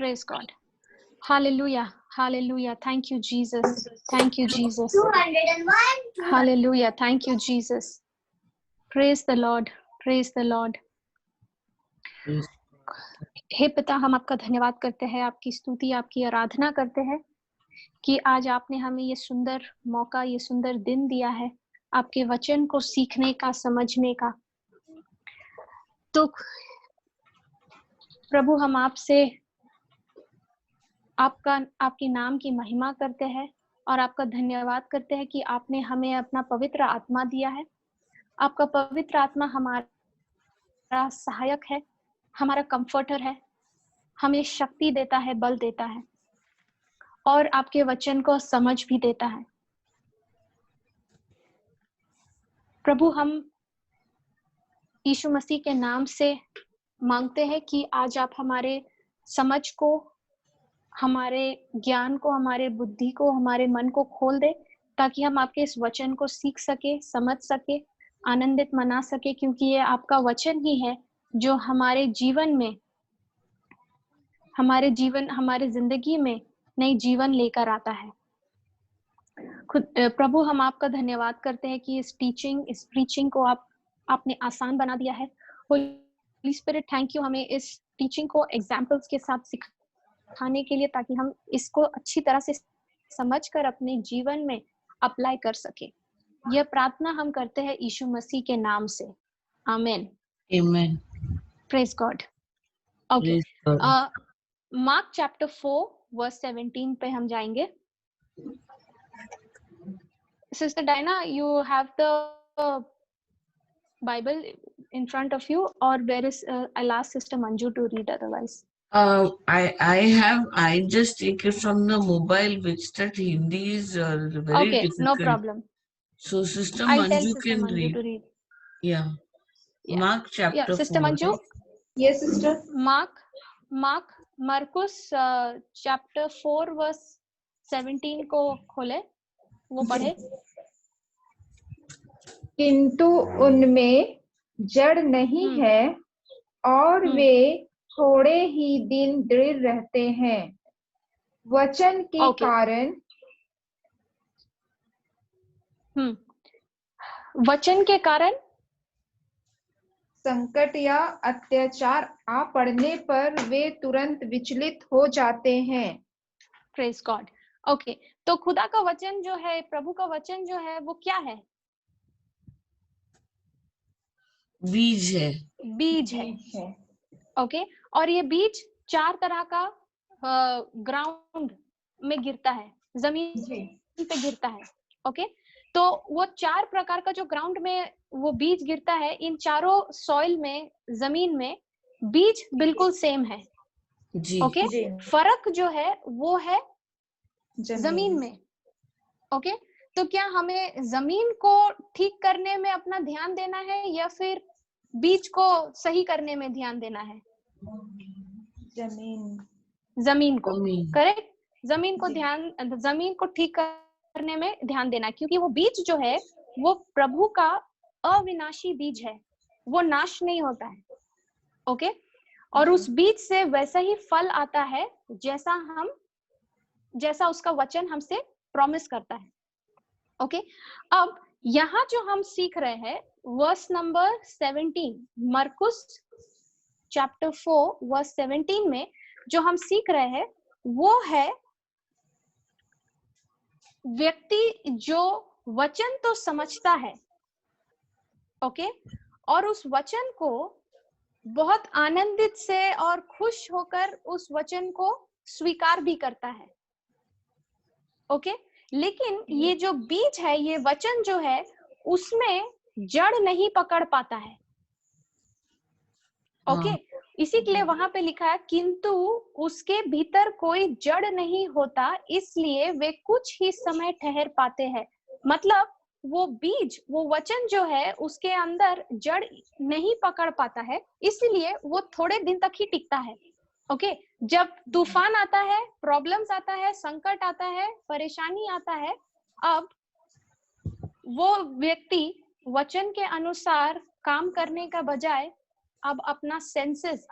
Praise God. Hallelujah. Hallelujah. Thank you, Jesus. Thank you, Jesus. 201. Hallelujah. Thank you, Jesus. Praise the Lord. Praise the Lord. हे पिता, हम आपका धन्यवाद करते हैं, आपकी स्तुति, आपकी आराधना करते हैं कि आज आपने हमें ये सुंदर मौका, ये सुंदर दिन दिया है आपके वचन को सीखने का, समझने का। तो प्रभु, हम आपसे आपके नाम की महिमा करते हैं और आपका धन्यवाद करते हैं कि आपने हमें अपना पवित्र आत्मा दिया है। आपका पवित्र आत्मा हमारा सहायक है, हमारा कंफर्टर है, हमें शक्ति देता है, बल देता है और आपके वचन को समझ भी देता है। प्रभु, हम यीशु मसीह के नाम से मांगते हैं कि आज आप हमारे समझ को, हमारे ज्ञान को, हमारे बुद्धि को, हमारे मन को खोल दे, ताकि हम आपके इस वचन को सीख सके, समझ सके, आनंदित मना सके, क्योंकि ये आपका वचन ही है जो हमारे जीवन में, हमारे जिंदगी में नई जीवन लेकर आता है। प्रभु, हम आपका धन्यवाद करते हैं कि इस प्रीचिंग को आपने आसान बना दिया है। होली स्पिरिट, थैंक यू, हमें इस टीचिंग को एग्जाम्पल्स के साथ सिखाने के लिए, ताकि हम इसको अच्छी तरह से समझकर अपने जीवन में अप्लाई कर सके। यह प्रार्थना हम करते हैं यीशु मसीह के नाम से, आमीन। Amen. Praise God. Okay, Praise God. Mark chapter 4 verse 17 पे हम जाएंगे। Sister Diana, you have the Bible in front of you, or where is I'll ask Sister Manju to read otherwise. I just take it from the mobile, which that Hindi is very Okay, difficult. no problem. So Sister I'll tell Manju Sister can Manju read. to read. Yeah. Yeah. Mark chapter Sister 4. Manju. Yes, sister. Marcus chapter 4 verse 17 को खोले, वो पढ़े। किंतु उनमें जड़ नहीं है और वे थोड़े ही दिन दृढ़ रहते हैं। वचन के Okay. कारण वचन के कारण संकट या अत्याचार आ पड़ने पर वे तुरंत विचलित हो जाते हैं। Praise God. ओके, तो खुदा का वचन जो है, प्रभु का वचन जो है, वो क्या है? बीज है। बीज है। ओके, और ये बीज 4 तरह का ग्राउंड में गिरता है, जमीन पे गिरता है। ओके, तो वो 4 प्रकार का जो ग्राउंड में वो बीज गिरता है, इन चारों सॉइल में, जमीन में बीज बिल्कुल सेम है। जी। ओके, फर्क जो है वो है जमीन में। ओके, तो क्या हमें जमीन को ठीक करने में अपना ध्यान देना है या फिर बीज को सही करने में ध्यान देना है? जमीन को, करेक्ट। जमीन को ठीक करने में ध्यान देना, क्योंकि वो बीज जो है वो प्रभु का अविनाशी बीज है, वो नाश नहीं होता है। ओके, और उस बीज से वैसा ही फल आता है जैसा उसका वचन हमसे प्रॉमिस करता है। ओके, अब यहाँ जो हम सीख रहे हैं वर्स नंबर 17, मरकुस चैप्टर 4 वर्स 17 में जो हम सीख रहे हैं वो है व्यक्ति जो वचन तो समझता है, ओके, और उस वचन को बहुत आनंदित से और खुश होकर उस वचन को स्वीकार भी करता है। ओके, लेकिन ये जो बीज है, ये वचन जो है, उसमें जड़ नहीं पकड़ पाता है। ओके, इसी के लिए वहां पे लिखा है किंतु उसके भीतर कोई जड़ नहीं होता, इसलिए वे कुछ ही समय ठहर पाते हैं। मतलब वो बीज, वो वचन जो है, उसके अंदर जड़ नहीं पकड़ पाता है, इसलिए वो थोड़े दिन तक ही टिकता है। ओके, जब तूफान आता है, प्रॉब्लम्स आता है, संकट आता है, परेशानी आता है, अब वो व्यक्ति वचन के अनुसार काम करने का बजाय अब अपना सेंसेस,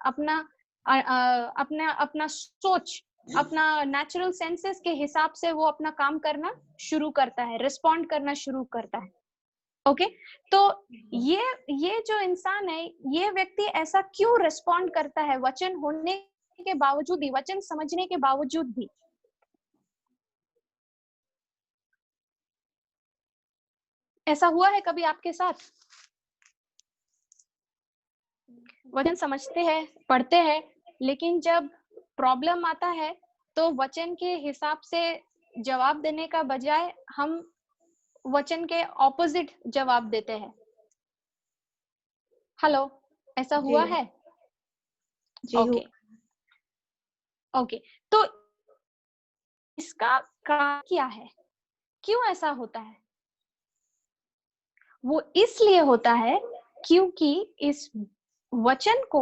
अपना अपना सोच, अपना नेचुरल सेंसेस के हिसाब से वो अपना काम करना शुरू करता है, रिस्पॉन्ड करना शुरू करता है। ओके, तो ये जो इंसान है, ये व्यक्ति ऐसा क्यों रिस्पॉन्ड करता है वचन होने के बावजूद भी, वचन समझने के बावजूद भी? ऐसा हुआ है कभी आपके साथ? वचन समझते हैं, पढ़ते हैं, लेकिन जब प्रॉब्लम आता है तो वचन के हिसाब से जवाब देने का बजाय हम वचन के ऑपोजिट जवाब देते हैं। हेलो, ऐसा हुआ जी है? जी ओके ओके, तो इसका कारण क्या है? क्यों ऐसा होता है? वो इसलिए होता है क्योंकि इस वचन को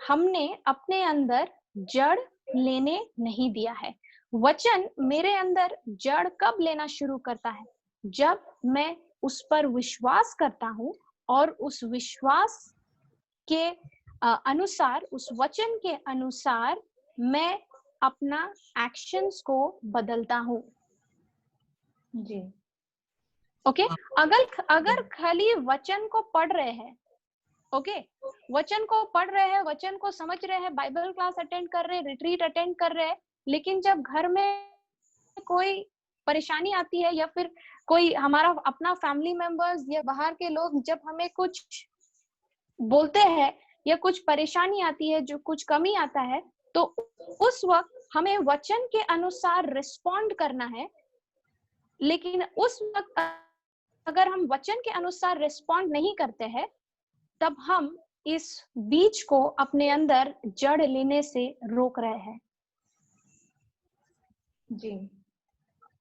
हमने अपने अंदर जड़ लेने नहीं दिया है। वचन मेरे अंदर जड़ कब लेना शुरू करता है? जब मैं उस पर विश्वास करता हूँ और उस विश्वास के अनुसार, उस वचन के अनुसार मैं अपना एक्शंस को बदलता हूँ। जी ओके, अगर खाली वचन को पढ़ रहे हैं, ओके, वचन को पढ़ रहे हैं, वचन को समझ रहे हैं, बाइबल क्लास अटेंड कर रहे हैं, रिट्रीट अटेंड कर रहे हैं, लेकिन जब घर में कोई परेशानी आती है या फिर कोई हमारा अपना फैमिली मेंबर्स या बाहर के लोग जब हमें कुछ बोलते हैं या कुछ परेशानी आती है, जो कुछ कमी आता है, तो उस वक्त हमें वचन के अनुसार रिस्पॉन्ड करना है। लेकिन उस वक्त अगर हम वचन के अनुसार रिस्पॉन्ड नहीं करते हैं, तब हम इस बीज को अपने अंदर जड़ लेने से रोक रहे हैं। जी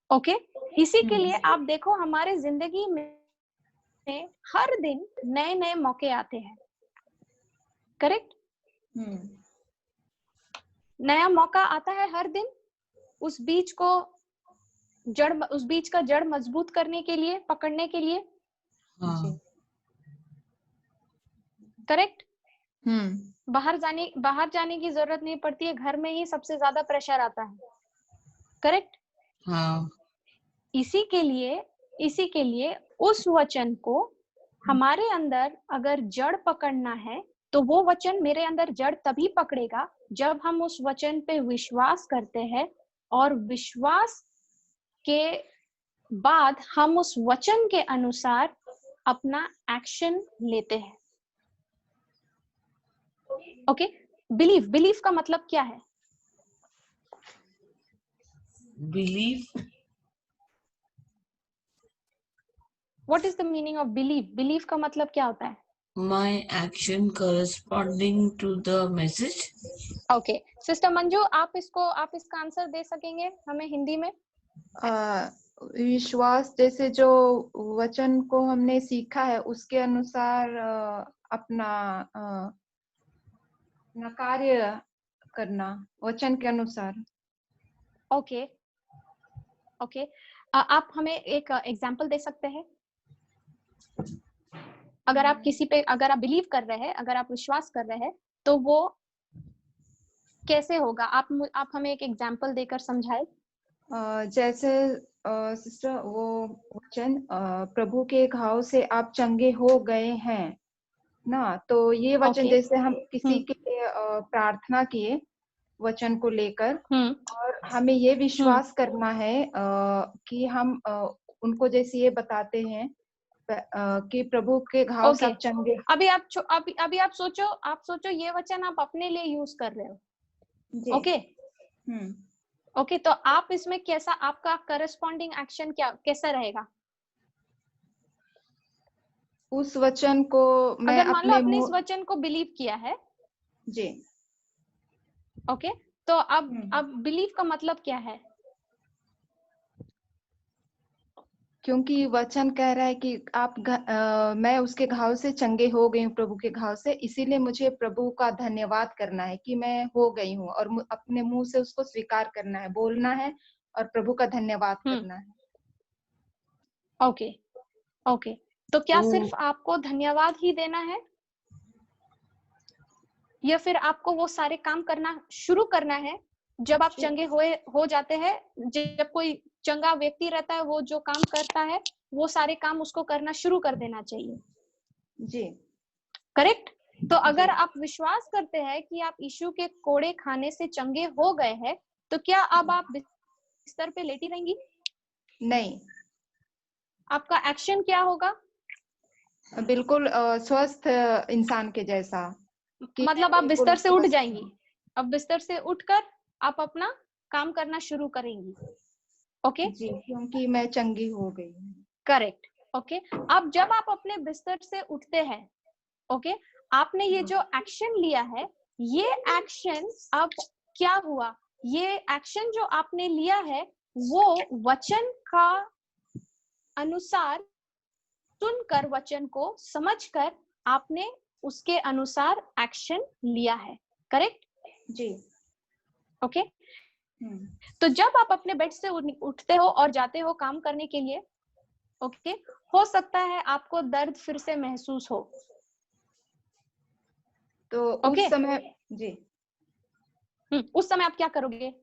ओके, इसी के लिए आप देखो हमारे जिंदगी में हर दिन नए नए मौके आते हैं, करेक्ट? नया मौका आता है हर दिन उस बीज का जड़ मजबूत करने के लिए, पकड़ने के लिए, हाँ, करेक्ट? बाहर जाने की जरूरत नहीं पड़ती है, घर में ही सबसे ज्यादा प्रेशर आता है, करेक्ट? हाँ, इसी के लिए उस वचन को हमारे अंदर अगर जड़ पकड़ना है, तो वो वचन मेरे अंदर जड़ तभी पकड़ेगा जब हम उस वचन पे विश्वास करते हैं, और विश्वास के बाद हम उस वचन के अनुसार अपना एक्शन लेते हैं। ओके, बिलीव का मतलब क्या है? Believe, what is the meaning of believe का मतलब क्या होता है? my action corresponding to the message. Okay, sister Manju, आप इसका आंसर दे सकेंगे हमें हिंदी में? विश्वास, जैसे जो वचन को हमने सीखा है उसके अनुसार अपना कार्य करना, वचन के अनुसार। ओके ओके, आप हमें एक एग्जांपल दे सकते हैं? अगर आप अगर आप बिलीव कर रहे हैं, अगर आप विश्वास कर रहे हैं, तो वो कैसे होगा? आप हमें एक एग्जांपल देकर समझाए। जैसे सिस्टर, वो वचन प्रभु के घाव से आप चंगे हो गए हैं ना, तो ये वचन ओके, जैसे हम किसी के लिए प्रार्थना किए वचन को लेकर, और हमें ये विश्वास करना है कि हम उनको जैसे ये बताते हैं कि प्रभु के घाव से ओके, आप चंगे। अभी आप सोचो ये वचन आप अपने लिए यूज कर रहे हो, जी ओके ओके, तो आप इसमें कैसा, आपका करस्पॉन्डिंग एक्शन कैसा रहेगा? उस वचन को मैं अगर मान लो अपने आपने इस मुंह। वचन को बिलीव किया है, जी ओके, तो अब बिलीव का मतलब क्या है? क्योंकि वचन कह रहा है कि मैं उसके घाव से चंगे हो गई हूँ, प्रभु के घाव से, इसीलिए मुझे प्रभु का धन्यवाद करना है कि मैं हो गई हूँ, और अपने मुंह से उसको स्वीकार करना है, बोलना है, और प्रभु का धन्यवाद करना है। ओके ओके, तो क्या सिर्फ आपको धन्यवाद ही देना है, या फिर आपको वो सारे काम करना शुरू करना है जब आप चंगे हो जाते हैं? जब कोई चंगा व्यक्ति रहता है, वो जो काम करता है वो सारे काम उसको करना शुरू कर देना चाहिए, जी करेक्ट? तो अगर जी आप विश्वास करते हैं कि आप यीशु के कोड़े खाने से चंगे हो गए हैं, तो क्या अब आप बिस्तर पे लेटी रहेंगी? नहीं, आपका एक्शन क्या होगा? बिल्कुल स्वस्थ इंसान के जैसा कि मैं मतलब आप बिल्कुल बिस्तर से उठ स्वस्थ जाएंगी, हूँ। अब बिस्तर से उठकर आप अपना काम करना शुरू करेंगी, ओके? जी, क्योंकि मैं चंगी हो गई हूँ। Correct, okay? अब जब आप अपने बिस्तर से उठते हैं, ओके, आपने ये जो एक्शन लिया है, ये एक्शन अब क्या हुआ? ये एक्शन जो आपने लिया है, वो वचन का अनुसार सुनकर, वचन को समझकर आपने उसके अनुसार एक्शन लिया है, करेक्ट? जी ओके? हम्म, तो जब आप अपने बेड से उठते हो और जाते हो काम करने के लिए, ओके, हो सकता है आपको दर्द फिर से महसूस हो, तो ओके? उस समय जी उस समय आप क्या करोगे?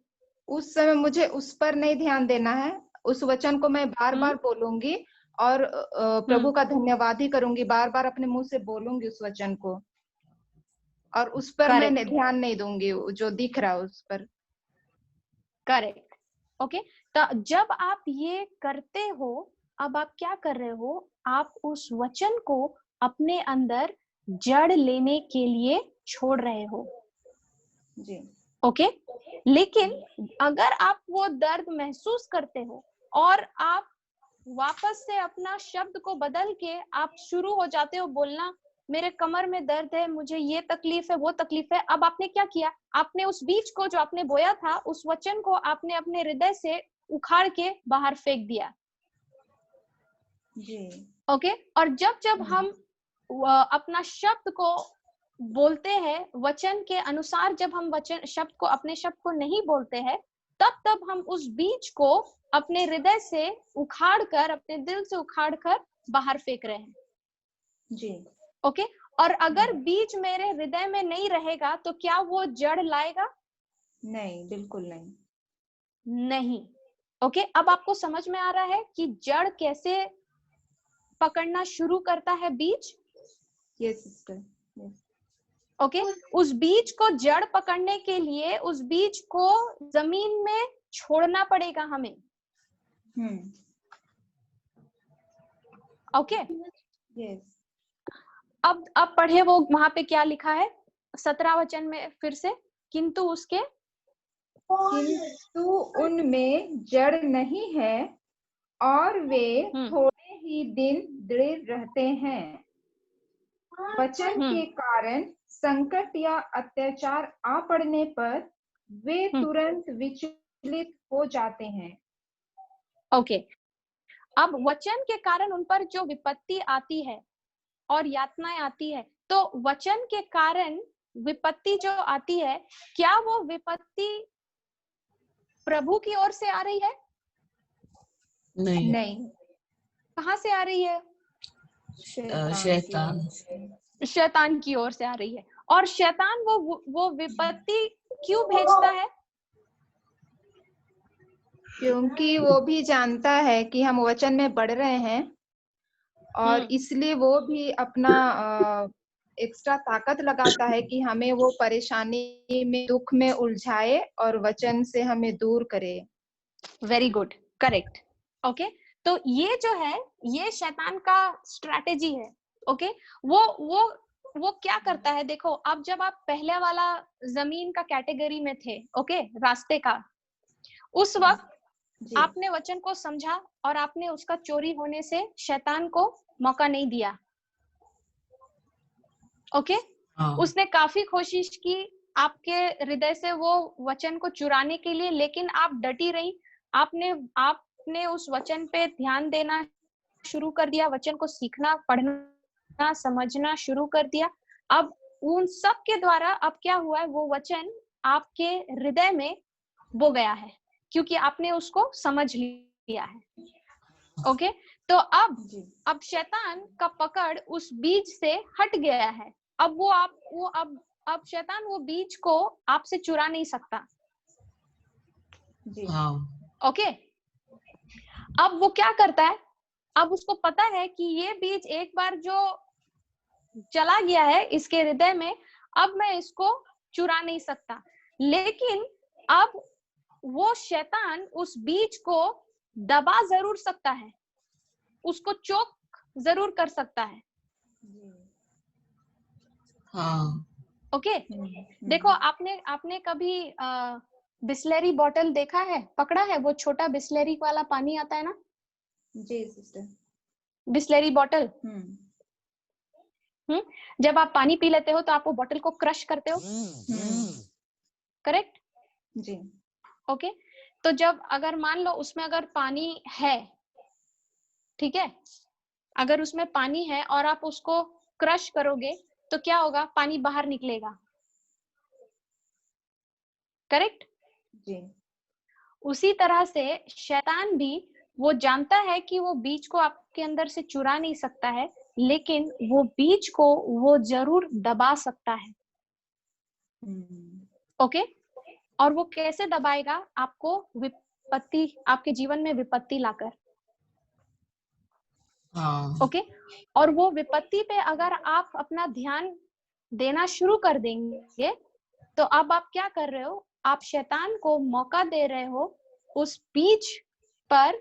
उस समय मुझे उस पर नहीं ध्यान देना है। उस वचन को मैं बार हम्म बार बोलूंगी और प्रभु का धन्यवाद ही करूंगी, बार बार अपने मुंह से बोलूंगी उस वचन को, और उस पर मैं करेक्ट, ध्यान नहीं दूंगी जो दिख रहा है उस पर। Correct, okay? तो जब आप ये करते हो, अब आप क्या कर रहे हो? आप उस वचन को अपने अंदर जड़ लेने के लिए छोड़ रहे हो, जी ओके? लेकिन अगर आप वो दर्द महसूस करते हो और आप वापस से अपना शब्द को बदल के आप शुरू हो जाते हो बोलना, मेरे कमर में दर्द है, मुझे ये तकलीफ है, वो तकलीफ है। अब आपने क्या किया? आपने उस बीज को जो आपने बोया था, उस वचन को आपने अपने हृदय से उखाड़ के बाहर फेंक दिया, जी ओके? और जब जब हम्म, हम अपना शब्द को बोलते हैं वचन के अनुसार, जब हम वचन शब्द को, अपने शब्द को नहीं बोलते हैं, तब तब हम उस बीज को अपने हृदय से उखाड़ कर, अपने दिल से उखाड़ कर बाहर फेंक रहे हैं, जी ओके? और अगर बीज मेरे हृदय में नहीं रहेगा तो क्या वो जड़ लाएगा? नहीं, बिल्कुल नहीं। नहीं, ओके? अब आपको समझ में आ रहा है कि जड़ कैसे पकड़ना शुरू करता है बीज, यस सिस्टर, यस ओके? उस बीज को जड़ पकड़ने के लिए उस बीज को जमीन में छोड़ना पड़ेगा हमें, हम्म ओके? यस। अब पढ़े वो वहां पे क्या लिखा है 17 वचन में फिर से, किंतु उसके किंतु उनमें जड़ नहीं है और वे थोड़े ही दिन दृढ़ रहते हैं। वचन के कारण संकट या अत्याचार आ पड़ने पर वे तुरंत विचलित हो जाते हैं। ओके, अब वचन के कारण उन पर जो विपत्ति आती है और यातनाएं आती है, तो वचन के कारण विपत्ति जो आती है, क्या वो विपत्ति प्रभु की ओर से आ रही है? नहीं, नहीं, कहां से आ रही है? शैतान। शैतान की ओर से आ रही है। और शैतान वो विपत्ति क्यों भेजता है? क्योंकि वो भी जानता है कि हम वचन में बढ़ रहे हैं और इसलिए वो भी अपना एक्स्ट्रा ताकत लगाता है कि हमें वो परेशानी में, दुख में उलझाए और वचन से हमें दूर करे। Very good, correct, okay? तो ये जो है, ये शैतान का स्ट्रैटेजी है, ओके? वो क्या करता है, देखो, अब जब आप पहले वाला जमीन का कैटेगरी में थे, ओके, रास्ते का, उस वक्त जी आपने वचन को समझा और आपने उसका चोरी होने से शैतान को मौका नहीं दिया, ओके? हाँ, उसने काफी कोशिश की आपके हृदय से वो वचन को चुराने के लिए, लेकिन आप डटी रही। आपने उस वचन पे ध्यान देना शुरू कर दिया, वचन को सीखना, पढ़ना, समझना शुरू कर दिया। अब उन सब के द्वारा अब क्या हुआ है, वो वचन आपके हृदय में बो गया है, क्योंकि आपने उसको समझ लिया है, ओके? तो जी अब शैतान का पकड़ उस बीज से हट गया है। अब वो अब अब शैतान वो बीज को आपसे चुरा नहीं सकता। जी हाँ ओके, अब वो क्या करता है, अब उसको पता है कि ये बीज एक बार जो चला गया है इसके हृदय में, अब मैं इसको चुरा नहीं सकता। लेकिन अब वो शैतान उस बीज को दबा जरूर सकता है, उसको चोक जरूर कर सकता है। हाँ ओके, देखो आपने कभी बिस्लेरी बॉटल देखा है, पकड़ा है, वो छोटा बिस्लेरी वाला पानी आता है ना, जी सिस्टर। Bisleri bottle. जब आप पानी पी लेते हो तो आप वो बॉटल को क्रश करते हो, करेक्ट? जी ओके, तो जब अगर मान लो उसमें अगर पानी है, ठीक है, अगर उसमें पानी है और आप उसको क्रश करोगे तो क्या होगा, पानी बाहर निकलेगा, करेक्ट? जी उसी तरह से शैतान भी, वो जानता है कि वो बीज को आपके अंदर से चुरा नहीं सकता है, लेकिन वो बीज को वो जरूर दबा सकता है। ओके, और वो कैसे दबाएगा, आपको विपत्ति, आपके जीवन में विपत्ति लाकर। हाँ ओके, और वो विपत्ति पे अगर आप अपना ध्यान देना शुरू कर देंगे तो अब आप क्या कर रहे हो, आप शैतान को मौका दे रहे हो उस बीज पर,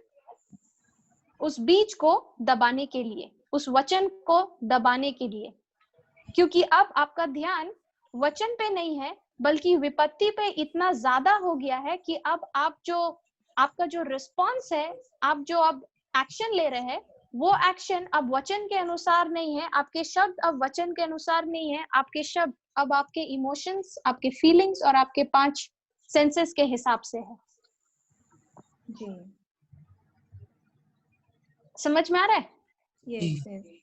उस बीज को दबाने के लिए, उस वचन को दबाने के लिए, क्योंकि अब आपका ध्यान वचन पे नहीं है बल्कि विपत्ति पे इतना ज्यादा हो गया है कि अब आप जो, आपका जो रिस्पॉन्स है, आप जो अब एक्शन ले रहे हैं, वो एक्शन अब वचन के अनुसार नहीं है, आपके शब्द अब वचन के अनुसार नहीं है, आपके शब्द अब आपके इमोशंस, आपके फीलिंग्स और आपके 5 सेंसेस के हिसाब से है। जी समझ में आ रहा है? यस यस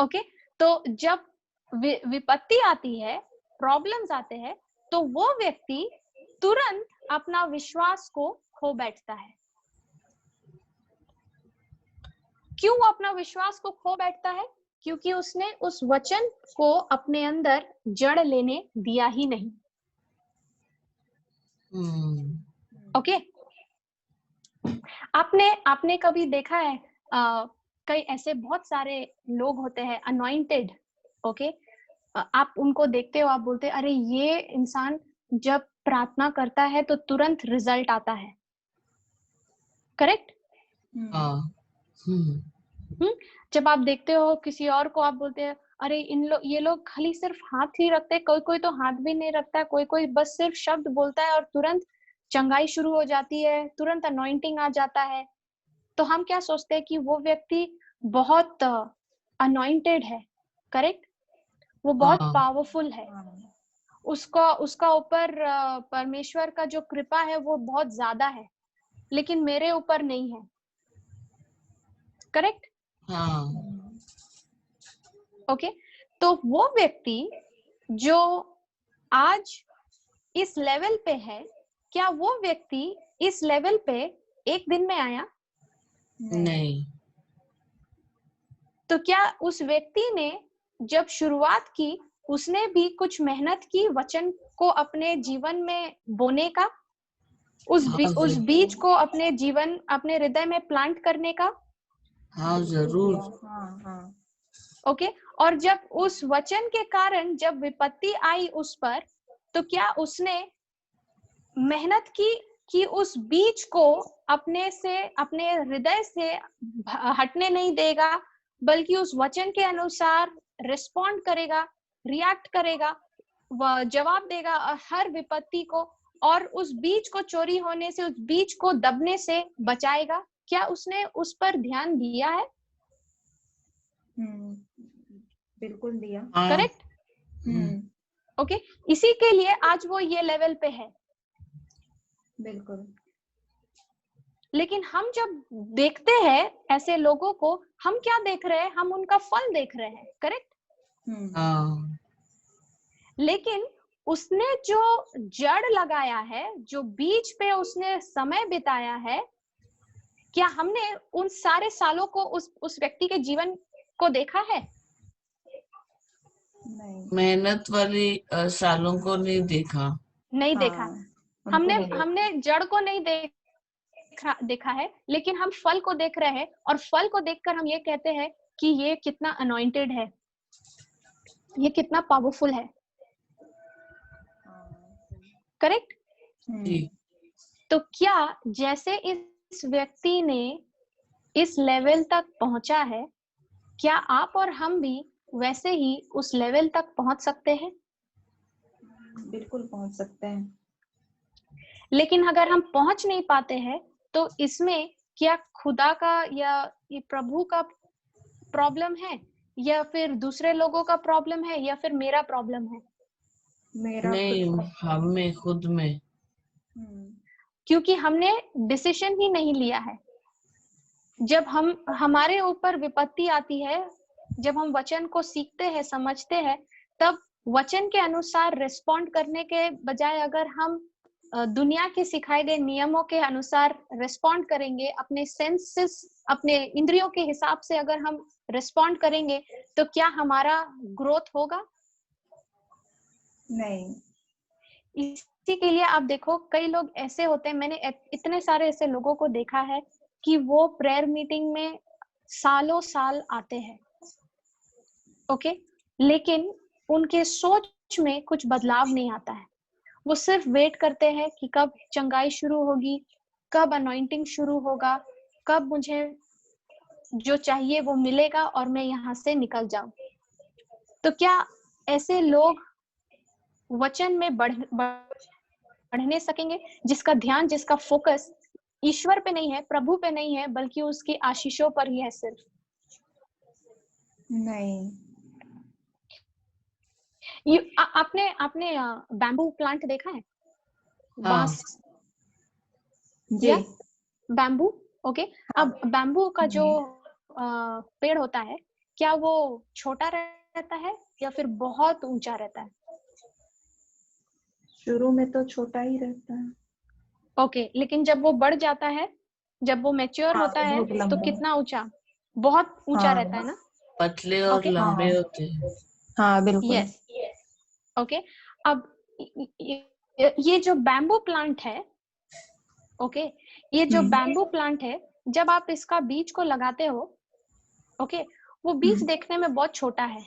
ओके, तो जब विपत्ति आती है, प्रॉब्लम्स आते हैं, तो वो व्यक्ति तुरंत अपना विश्वास को खो बैठता है। क्यों वो अपना विश्वास को खो बैठता है? क्योंकि उसने उस वचन को अपने अंदर जड़ लेने दिया ही नहीं। ओके, आपने कभी देखा है, कई ऐसे बहुत सारे लोग होते हैं अनॉइंटेड, ओके, आप उनको देखते हो, आप बोलते हैं अरे ये इंसान जब प्रार्थना करता है तो तुरंत रिजल्ट आता है, करेक्ट? हाँ जब आप देखते हो किसी और को, आप बोलते हैं अरे ये लोग खाली सिर्फ हाथ ही रखते हैं, कोई कोई तो हाथ भी नहीं रखता है, कोई कोई बस सिर्फ शब्द बोलता है और तुरंत चंगाई शुरू हो जाती है, तुरंत अनॉइंटिंग आ जाता है। तो हम क्या सोचते हैं कि वो व्यक्ति बहुत अनॉइंटेड है, करेक्ट? वो बहुत हाँ पावरफुल है, उसका ऊपर परमेश्वर का जो कृपा है वो बहुत ज्यादा है, लेकिन मेरे ऊपर नहीं है, करेक्ट? हाँ ओके, तो वो व्यक्ति जो आज इस लेवल पे है, क्या वो व्यक्ति इस लेवल पे एक दिन में आया? नहीं। तो क्या उस व्यक्ति ने जब शुरुआत की, उसने भी कुछ मेहनत की वचन को अपने जीवन में बोने का, उस हाँ बीज को अपने जीवन, अपने हृदय में प्लांट करने का? हाँ जरूर। हाँ हाँ ओके, और जब उस वचन के कारण जब विपत्ति आई उस पर, तो क्या उसने मेहनत की कि उस बीज को अपने से, अपने हृदय से हटने नहीं देगा, बल्कि उस वचन के अनुसार रिस्पॉन्ड करेगा, रिएक्ट करेगा, जवाब देगा हर विपत्ति को, और उस बीज को चोरी होने से, उस बीज को दबने से बचाएगा? क्या उसने उस पर ध्यान दिया है? बिल्कुल दिया। हाँ करेक्ट? ओके, इसी के लिए आज वो ये लेवल पे है। बिल्कुल। लेकिन हम जब देखते हैं ऐसे लोगों को, हम क्या देख रहे हैं, हम उनका फल देख रहे हैं, करेक्ट? हाँ लेकिन उसने जो जड़ लगाया है, जो बीज पे उसने समय बिताया है, क्या हमने उन सारे सालों को उस व्यक्ति के जीवन को देखा है? नहीं। मेहनत वाली सालों को नहीं देखा। नहीं देखा। हाँ, उनको हमने नहीं देखा। हमने जड़ को नहीं देखा है, लेकिन हम फल को देख रहे हैं, और फल को देखकर हम ये कहते हैं कि ये कितना अनॉइंटेड है, ये कितना पावरफुल है। करेक्ट? जी। तो क्या जैसे इस व्यक्ति ने इस लेवल तक पहुंचा है, क्या आप और हम भी वैसे ही उस लेवल तक पहुंच सकते हैं? बिल्कुल पहुंच सकते हैं। लेकिन अगर हम पहुंच नहीं पाते हैं, तो इसमें क्या खुदा का या ये प्रभु का प्रॉब्लम है, या फिर दूसरे लोगों का प्रॉब्लम है, या फिर मेरा प्रॉब्लम है? मेरा नहीं, खुद का। हम में, खुद में। क्योंकि हमने डिसीजन ही नहीं लिया है। जब हमारे ऊपर विपत्ति आती है, जब हम वचन को सीखते हैं, समझते हैं, तब वचन के अनुसार रिस्पॉन्ड करने के बजाय अगर हम दुनिया के सिखाए गए नियमों के अनुसार रिस्पॉन्ड करेंगे, अपने सेंसेस, अपने इंद्रियों के हिसाब से अगर हम रिस्पॉन्ड करेंगे, तो क्या हमारा ग्रोथ होगा? नहीं। इसी के लिए आप देखो, कई लोग ऐसे होते हैं, मैंने इतने सारे ऐसे लोगों को देखा है कि वो प्रेयर मीटिंग में सालों साल आते हैं, ओके, लेकिन उनके सोच में कुछ बदलाव नहीं आता है। वो सिर्फ वेट करते हैं कि कब चंगाई शुरू होगी, कब अनॉइंटिंग शुरू होगा, कब मुझे जो चाहिए वो मिलेगा और मैं यहाँ से निकल जाऊं। तो क्या ऐसे लोग वचन में बढ़ने सकेंगे, जिसका ध्यान, जिसका फोकस ईश्वर पे नहीं है, प्रभु पे नहीं है, बल्कि उसकी आशीषों पर ही है सिर्फ? नहीं। आपने आपने बैम्बू प्लांट देखा है? हाँ। बांस जी। या बैम्बू, ओके। अब बैम्बू का जो पेड़ होता है, क्या वो छोटा रहता है या फिर बहुत ऊंचा रहता है? शुरू में तो छोटा ही रहता है। ओके, लेकिन जब वो बढ़ जाता है, जब वो मैच्योर हाँ, होता है, बहुत तो लंबा। कितना ऊंचा? बहुत ऊंचा रहता है हाँ। ना? पतले और ओके, लंबे हाँ। होते हैं। हाँ, बिल्कुल। Yes, okay. अब ये जो बैम्बू प्लांट है, ओके, ये जो बैम्बू प्लांट है, जब आप इसका बीज को लगाते हो, ओके, वो बीज देखने में बहुत छोटा है,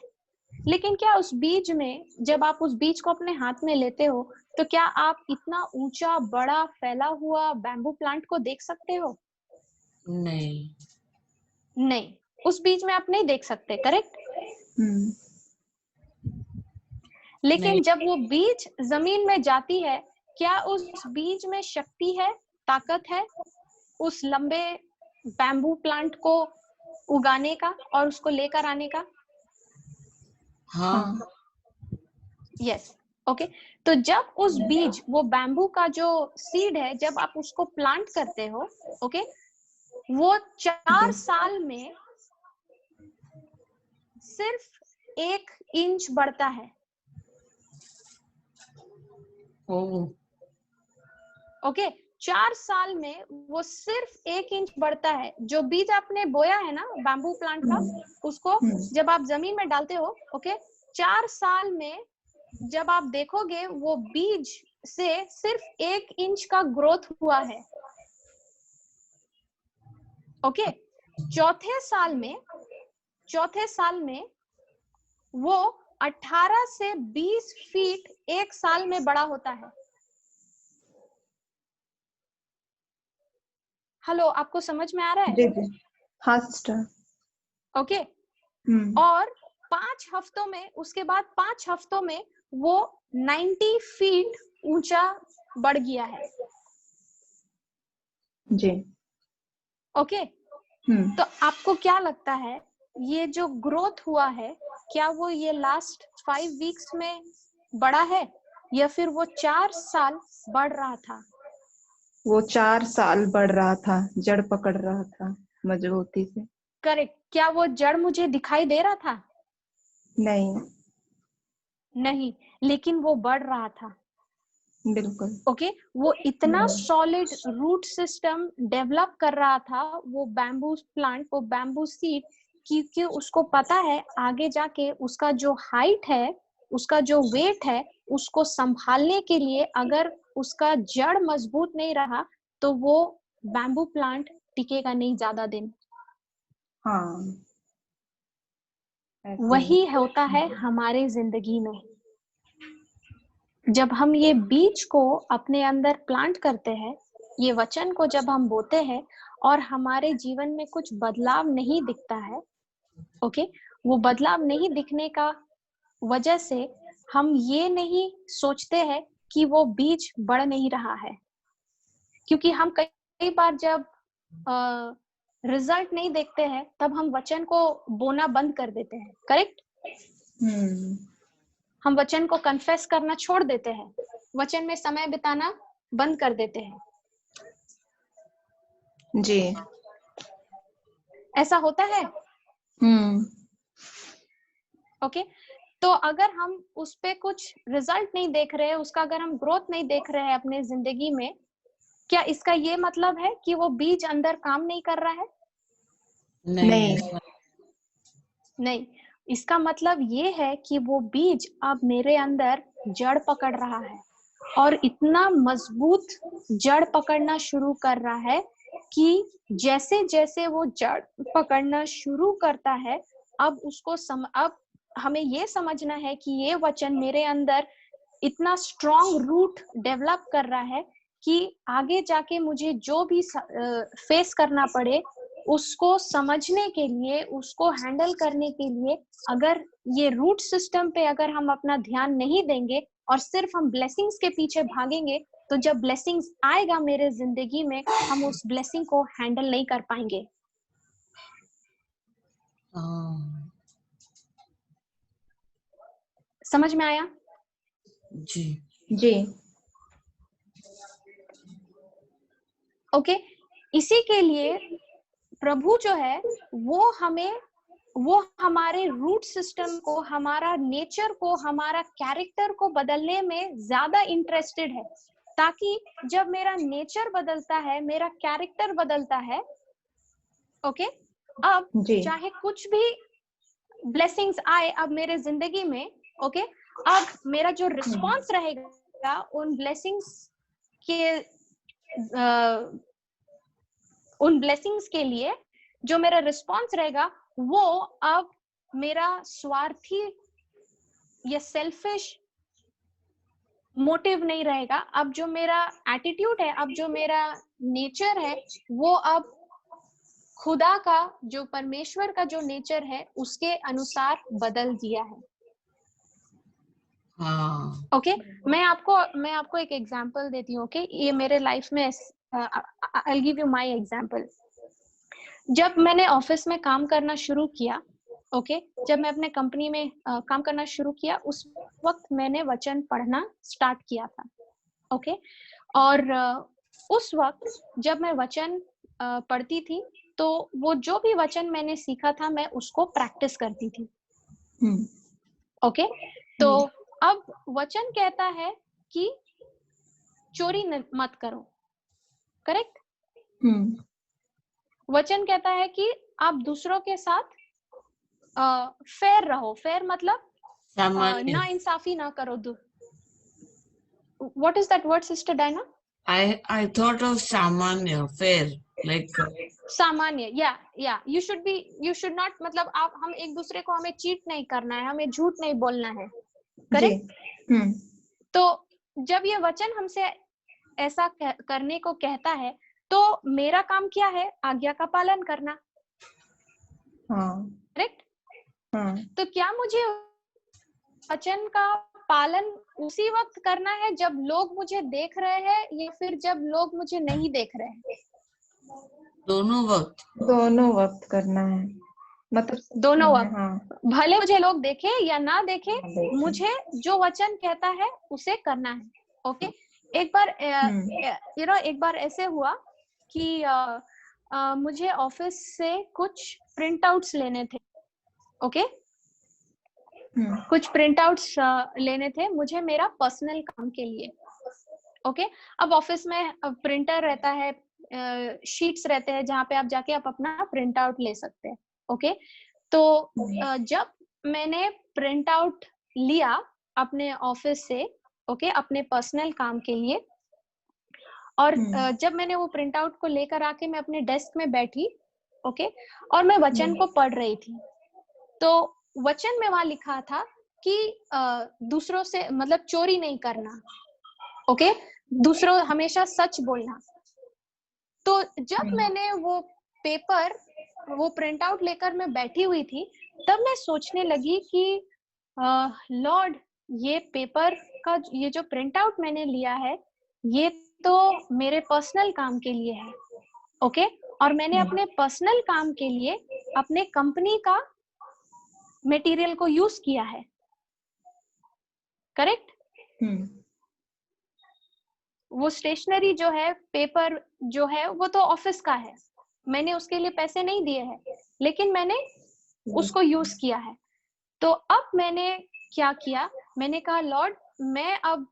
लेकिन क्या उस बीज में, जब आप उस बीज को अपने हाथ में लेते हो, तो क्या आप इतना ऊंचा, बड़ा, फैला हुआ बैम्बू प्लांट को देख सकते हो? नहीं। नहीं, उस बीज में आप नहीं देख सकते, करेक्ट? लेकिन नहीं। जब वो बीज जमीन में जाती है, क्या उस बीज में शक्ति है, ताकत है उस लंबे बैम्बू प्लांट को उगाने का और उसको लेकर आने का? हाँ। Yes, okay. तो जब उस बीज, वो बैम्बू का जो सीड है, जब आप उसको प्लांट करते हो, ओके, वो 4 साल में सिर्फ 1 इंच बढ़ता है। ओ। ओके, 4 साल में वो सिर्फ 1 इंच बढ़ता है। जो बीज आपने बोया है ना बैम्बू प्लांट का, उसको जब आप जमीन में डालते हो, ओके, 4 साल में जब आप देखोगे, वो बीज से सिर्फ 1 इंच का ग्रोथ हुआ है, ओके। चौथे साल में वो 18 से 20 फीट 1 साल में बड़ा होता है। हेलो, आपको समझ में आ रहा है? जी जी। हाँ सिस्टर। ओके। और 5 हफ्तों में, उसके बाद 5 हफ्तों में वो 90 फीट ऊंचा बढ़ गया है। जी। ओके। तो आपको क्या लगता है, ये जो ग्रोथ हुआ है, क्या वो ये लास्ट 5 वीक्स में बढ़ा है, या फिर वो 4 साल बढ़ रहा था? वो 4 साल बढ़ रहा था, जड़ पकड़ रहा था मजबूती से। करेक्ट। क्या वो जड़ मुझे दिखाई दे रहा था? नहीं। नहीं, लेकिन वो बढ़ रहा था। बिल्कुल। ओके, वो इतना सॉलिड रूट सिस्टम डेवलप कर रहा था, वो बैम्बू प्लांट, वो बैम्बू सीड, क्योंकि उसको पता है आगे जाके उसका जो हाइट है, उसका जो वेट है, उसको संभालने के लिए अगर उसका जड़ मजबूत नहीं रहा तो वो बैम्बू प्लांट टिकेगा नहीं ज्यादा दिन। हाँ, ऐसे ही। वही होता है हमारे जिंदगी में। जब हम ये बीज को अपने अंदर प्लांट करते हैं, ये वचन को जब हम बोते हैं और हमारे जीवन में कुछ बदलाव नहीं दिखता है, ओके, वो बदलाव नहीं दिखने का वजह से हम ये नहीं सोचते हैं कि वो बीज बढ़ नहीं रहा है, क्योंकि हम कई बार जब रिजल्ट नहीं देखते हैं तब हम वचन को बोना बंद कर देते हैं, करेक्ट? हम वचन को कन्फेस करना छोड़ देते हैं, वचन में समय बिताना बंद कर देते हैं। जी। ऐसा होता है। ओके, तो अगर हम उस पे कुछ रिजल्ट नहीं देख रहे हैं, उसका अगर हम ग्रोथ नहीं देख रहे हैं अपने जिंदगी में, क्या इसका ये मतलब है कि वो बीज अंदर काम नहीं कर रहा है? नहीं, इसका मतलब ये है कि वो बीज अब मेरे अंदर जड़ पकड़ रहा है और इतना मजबूत जड़ पकड़ना शुरू कर रहा है कि जैसे जैसे वो जड़ पकड़ना शुरू करता है, अब उसको अब हमें ये समझना है कि ये वचन मेरे अंदर इतना स्ट्रॉन्ग रूट डेवलप कर रहा है कि आगे जाके मुझे जो भी फेस करना पड़े, उसको समझने के लिए, उसको हैंडल करने के लिए, अगर ये रूट सिस्टम पे अगर हम अपना ध्यान नहीं देंगे और सिर्फ हम ब्लेसिंग्स के पीछे भागेंगे, तो जब ब्लेसिंग्स आएगा मेरे जिंदगी में, हम उस ब्लेसिंग को हैंडल नहीं कर पाएंगे। समझ में आया? जी जी। ओके, इसी के लिए प्रभु जो है वो हमारे रूट सिस्टम को, हमारा नेचर को, हमारा कैरेक्टर को बदलने में ज्यादा इंटरेस्टेड है, ताकि जब मेरा नेचर बदलता है, मेरा कैरेक्टर बदलता है, ओके, अब चाहे कुछ भी ब्लेसिंग्स आए अब मेरे जिंदगी में, ओके, अब मेरा जो रिस्पॉन्स रहेगा उन ब्लेसिंग्स के लिए जो मेरा रिस्पॉन्स रहेगा, वो अब मेरा स्वार्थी या सेल्फिश मोटिव नहीं रहेगा। अब जो मेरा एटीट्यूड है, अब जो मेरा नेचर है, वो अब खुदा का, जो परमेश्वर का जो नेचर है, उसके अनुसार बदल दिया है। ओके, मैं आपको एक एग्जांपल देती हूँ। ओके, ये मेरे लाइफ में I will give you my example. जब मैंने ऑफिस में काम करना शुरू किया, ओके, जब मैं अपने कंपनी में काम करना शुरू किया, उस वक्त मैंने वचन पढ़ना स्टार्ट किया था। ओके, और उस वक्त जब मैं वचन पढ़ती थी, तो वो जो भी वचन मैंने सीखा था, मैं उसको प्रैक्टिस करती थी। ओके, तो अब वचन कहता है कि चोरी मत करो, करेक्ट? वचन कहता है कि आप दूसरों के साथ फेयर रहो। फेयर मतलब ना इंसाफी ना करो। What is that word, Sister Diana? I thought of सामान्य, fair, like सामान्य, या you should not, मतलब हम एक दूसरे को, हमें चीट नहीं करना है, हमें झूठ नहीं बोलना है, करेक्ट? तो जब ये वचन हमसे ऐसा करने को कहता है, तो मेरा काम क्या है? आज्ञा का पालन करना, करेक्ट? तो क्या मुझे वचन का पालन उसी वक्त करना है जब लोग मुझे देख रहे हैं, या फिर जब लोग मुझे नहीं देख रहे हैं? दोनों वक्त करना है, मतलब दोनों वक्त। भले मुझे लोग देखे या ना देखे, मुझे जो वचन कहता है उसे करना है। ओके, एक बार ऐसे हुआ कि मुझे ऑफिस से कुछ प्रिंट आउट्स लेने थे। ओके, कुछ प्रिंट आउट्स लेने थे मुझे, मेरा पर्सनल काम के लिए। ओके, अब ऑफिस में प्रिंटर रहता है, शीट्स रहते हैं जहाँ पे आप जाके आप अपना प्रिंट आउट ले सकते हैं। ओके, तो जब मैंने प्रिंट आउट लिया अपने ऑफिस से, ओके, अपने पर्सनल काम के लिए, और जब मैंने वो प्रिंट आउट को लेकर आके मैं अपने डेस्क में बैठी, ओके, और मैं वचन को पढ़ रही थी, तो वचन में वहां लिखा था कि दूसरों से मतलब चोरी नहीं करना, ओके, दूसरों हमेशा सच बोलना। तो जब मैंने वो पेपर, वो प्रिंट आउट लेकर मैं बैठी हुई थी, तब मैं सोचने लगी कि लॉर्ड, ये पेपर का ये जो प्रिंट आउट मैंने लिया है, ये तो मेरे पर्सनल काम के लिए है, ओके, और मैंने अपने पर्सनल काम के लिए अपने कंपनी का मटेरियल को यूज किया है, करेक्ट? वो स्टेशनरी जो है, पेपर जो है, वो तो ऑफिस का है, मैंने उसके लिए पैसे नहीं दिए हैं, लेकिन मैंने उसको यूज किया है। तो अब मैंने क्या किया, मैंने कहा लॉर्ड, मैं अब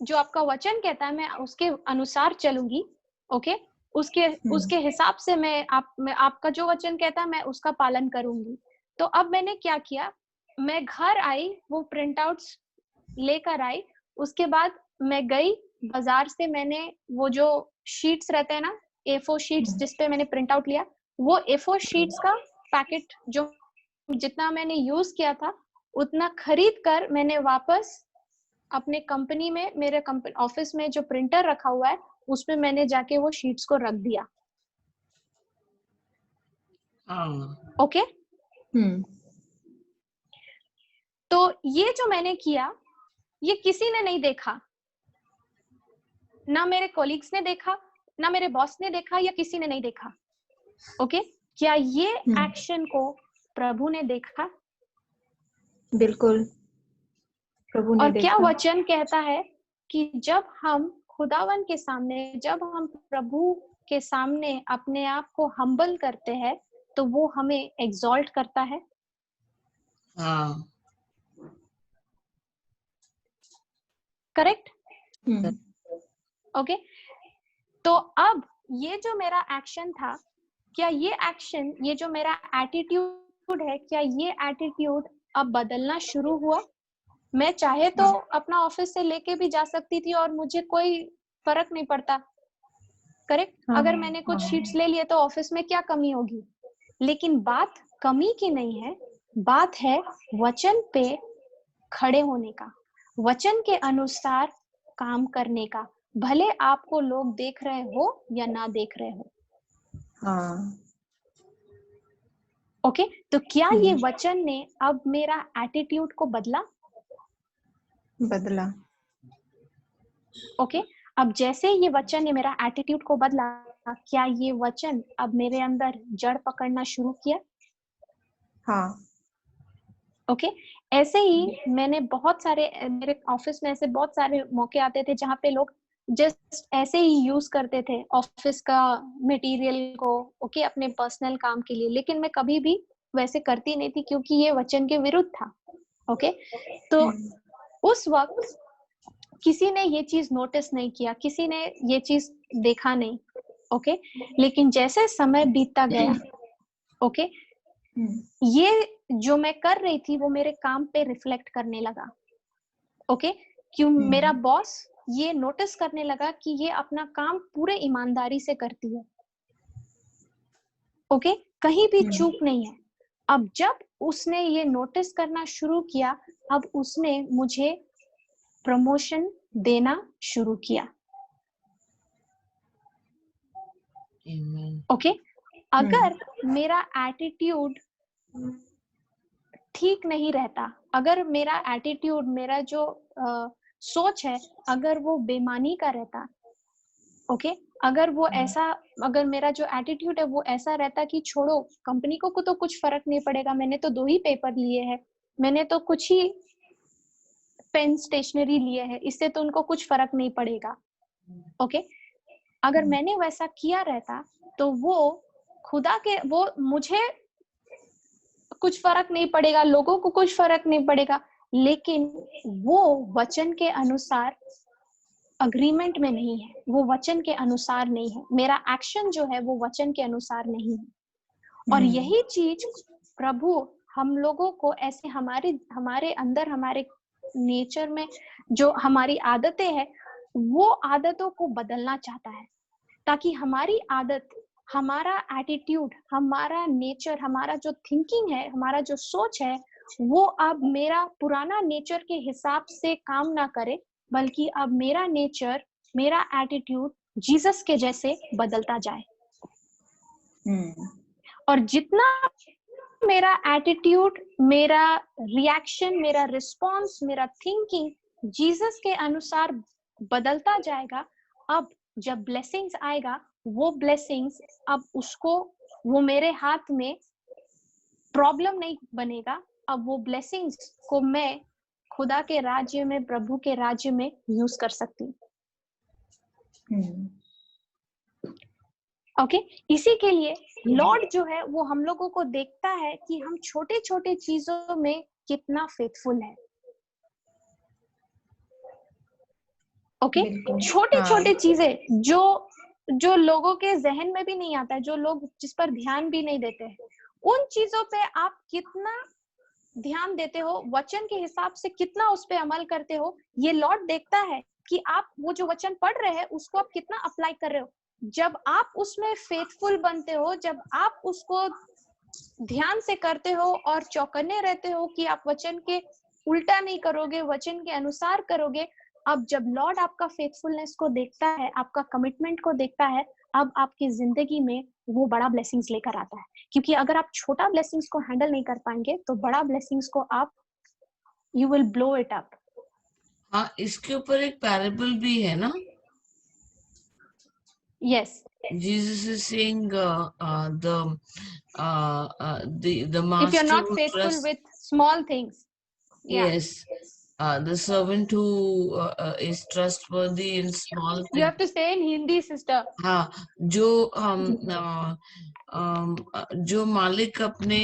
जो आपका वचन कहता है मैं उसके अनुसार चलूंगी, ओके, उसके हिसाब से मैं आपका जो वचन कहता है मैं उसका पालन करूंगी। तो अब मैंने क्या किया, मैं घर आई, वो प्रिंट आउट्स लेकर आई, उसके बाद मैं गई बाजार से, मैंने वो जो शीट्स रहते हैं ना, A4 शीट्स जिसपे मैंने प्रिंट आउट लिया, वो A4 शीट्स का पैकेट जो जितना मैंने यूज किया था उतना खरीद कर मैंने वापस अपने कंपनी में, मेरे ऑफिस में जो प्रिंटर रखा हुआ है उसमें मैंने जाके वो शीट्स को रख दिया, ओके। तो ये जो मैंने किया, ये किसी ने नहीं देखा, ना मेरे कोलिग्स ने देखा, ना मेरे बॉस ने देखा, या किसी ने नहीं देखा, ओके। क्या ये एक्शन को प्रभु ने देखा? बिल्कुल, प्रभु ने और देखा। क्या वचन कहता है कि जब हम खुदावन के सामने, जब हम प्रभु के सामने अपने आप को हम्बल करते हैं, तो वो हमें एग्जॉल्ट करता है। करेक्ट? ओके। तो अब ये जो मेरा एक्शन था, क्या ये एक्शन, ये जो मेरा एटीट्यूड है, क्या ये एटीट्यूड अब बदलना शुरू हुआ? मैं चाहे तो अपना ऑफिस से लेके भी जा सकती थी और मुझे कोई फर्क नहीं पड़ता, करेक्ट? अगर मैंने कुछ शीट्स ले लिए तो ऑफिस में क्या कमी होगी? लेकिन बात कमी की नहीं है, बात है वचन पे खड़े होने का, वचन के अनुसार काम करने का, भले आपको लोग देख रहे हो या ना देख रहे हो। ओके, तो क्या ये वचन ने अब मेरा एटीट्यूड को बदला? ओके, अब जैसे ये वचन ने मेरा एटीट्यूड को बदला, क्या ये वचन अब मेरे अंदर जड़ पकड़ना शुरू किया? ओके, ऐसे ही मैंने बहुत सारे, मेरे ऑफिस में ऐसे बहुत सारे मौके आते थे जहाँ पे लोग जस्ट ऐसे ही यूज करते थे ऑफिस का मटेरियल को, ओके, अपने पर्सनल काम के लिए, लेकिन मैं कभी भी वैसे करती नहीं थी क्योंकि ये वचन के विरुद्ध था, ओके। तो उस वक्त किसी ने ये चीज नोटिस नहीं किया, किसी ने ये चीज देखा नहीं, ओके। लेकिन जैसे समय बीतता गया, ओके, ये जो मैं कर रही थी वो मेरे काम पे रिफ्लेक्ट करने लगा, ओके। क्यों? मेरा बॉस ये नोटिस करने लगा कि ये अपना काम पूरे ईमानदारी से करती है, ओके, कहीं भी चूक नहीं है। अब जब उसने ये नोटिस करना शुरू किया, अब उसने मुझे प्रमोशन देना शुरू किया, ओके। अगर मेरा एटीट्यूड ठीक नहीं रहता, अगर मेरा एटीट्यूड, मेरा जो सोच है, अगर वो बेईमानी का रहता, ओके, अगर वो ऐसा, अगर मेरा जो एटीट्यूड है वो ऐसा रहता कि छोड़ो, कंपनी को तो कुछ फर्क नहीं पड़ेगा, मैंने तो 2 ही पेपर लिए हैं, मैंने तो कुछ ही पेन स्टेशनरी लिए हैं, इससे तो उनको कुछ फर्क नहीं पड़ेगा, ओके। अगर मैंने वैसा किया रहता तो वो खुदा के, वो मुझे कुछ फर्क नहीं पड़ेगा, लोगों को कुछ फर्क नहीं पड़ेगा, लेकिन वो वचन के अनुसार अग्रीमेंट में नहीं है, वो वचन के अनुसार नहीं है, मेरा एक्शन जो है वो वचन के अनुसार नहीं है। और यही चीज प्रभु हम लोगों को ऐसे हमारे अंदर, हमारे नेचर में जो हमारी आदतें हैं, वो आदतों को बदलना चाहता है, ताकि हमारी आदत, हमारा एटीट्यूड, हमारा नेचर, हमारा जो थिंकिंग है, हमारा जो सोच है, वो अब मेरा पुराना नेचर के हिसाब से काम ना करे, बल्कि अब मेरा नेचर, मेरा एटीट्यूड जीसस के जैसे बदलता जाए। और जितना मेरा एटीट्यूड, मेरा रिएक्शन, मेरा रिस्पॉन्स, मेरा थिंकिंग जीसस के अनुसार बदलता जाएगा, अब जब ब्लेसिंग्स आएगा, वो ब्लेसिंग्स अब उसको, वो मेरे हाथ में प्रॉब्लम नहीं बनेगा। अब वो ब्लेसिंग्स को मैं खुदा के राज्य में, प्रभु के राज्य में यूज कर सकती हूँ। ओके, इसी के लिए लॉर्ड जो है वो हम लोगों को देखता है कि हम छोटे छोटे चीजों में कितना फेथफुल है। ओके, छोटे छोटे चीजें जो लोगों के जहन में भी नहीं आता है, जो लोग जिस पर ध्यान भी नहीं देते हैं, उन चीजों पे आप कितना ध्यान देते हो, वचन के हिसाब से कितना उस पे अमल करते हो, ये लॉर्ड देखता है कि आप वो जो वचन पढ़ रहे हैं उसको आप कितना अप्लाई कर रहे हो। जब आप उसमें फेथफुल बनते हो, जब आप उसको ध्यान से करते हो और चौकन्ने रहते हो कि आप वचन के उल्टा नहीं करोगे, वचन के अनुसार करोगे, अब जब लॉर्ड आपका फेथफुलनेस को देखता है, आपका कमिटमेंट को देखता है, अब आपकी जिंदगी में वो बड़ा ब्लेसिंग्स लेकर आता है। क्योंकि अगर आप छोटा ब्लेसिंग्स को हैंडल नहीं कर पाएंगे तो बड़ा ब्लेसिंग्स को आप, you will blow it up. हाँ, इसके ऊपर एक पैराबल भी है ना? Yes. Jesus is saying the master if you're not who faithful trusts, with small things, yes, the servant who is trustworthy in small you things. have to say in Hindi, sister. हाँ, जो मालिक अपने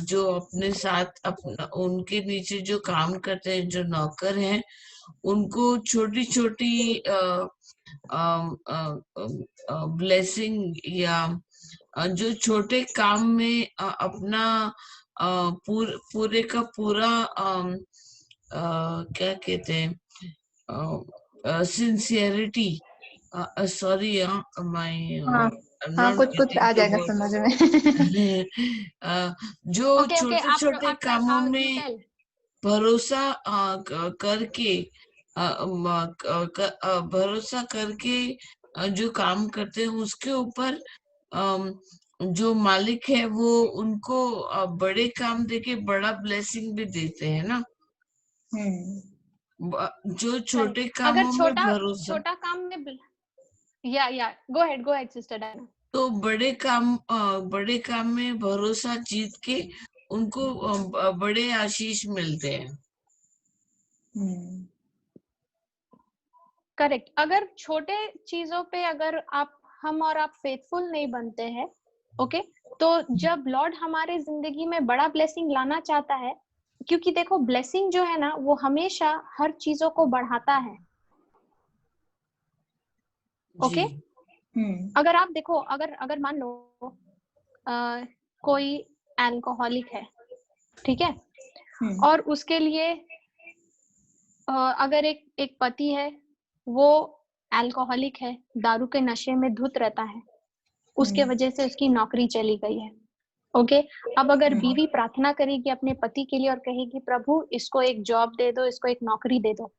जो अपने साथ उनके नीचे जो काम करते हैं, जो नौकर हैं, उनको छोटी छोटी ब्लेसिंग या जो छोटे काम में अपना पूरे का पूरा क्या कहते हैं, सिंसियरिटी, सॉरी माय कुछ आ जाएगा समझ में। जो छोटे छोटे कामों में भरोसा करके भरोसा करके जो काम करते हैं, उसके ऊपर जो मालिक है वो उनको बड़े काम देके बड़ा ब्लेसिंग भी देते हैं ना। जो छोटे कामों में भरोसा, छोटा काम में गो अहेड सिस्टर डायना। तो बड़े काम में भरोसा जीत के उनको बड़े आशीष मिलते हैं। करेक्ट। अगर छोटे चीजों पे अगर हम और आप फेथफुल नहीं बनते हैं, ओके, तो जब लॉर्ड हमारे जिंदगी में बड़ा ब्लेसिंग लाना चाहता है, क्योंकि देखो ब्लेसिंग जो है ना वो हमेशा हर चीजों को बढ़ाता है। ओके, अगर आप देखो, अगर मान लो कोई अल्कोहलिक है, ठीक है, और उसके लिए अगर एक पति है, वो अल्कोहलिक है, दारू के नशे में धुत रहता है, उसके वजह से उसकी नौकरी चली गई है। ओके, अब अगर बीवी प्रार्थना करेगी अपने पति के लिए और कहेगी प्रभु इसको एक जॉब दे दो, इसको एक नौकरी दे दो,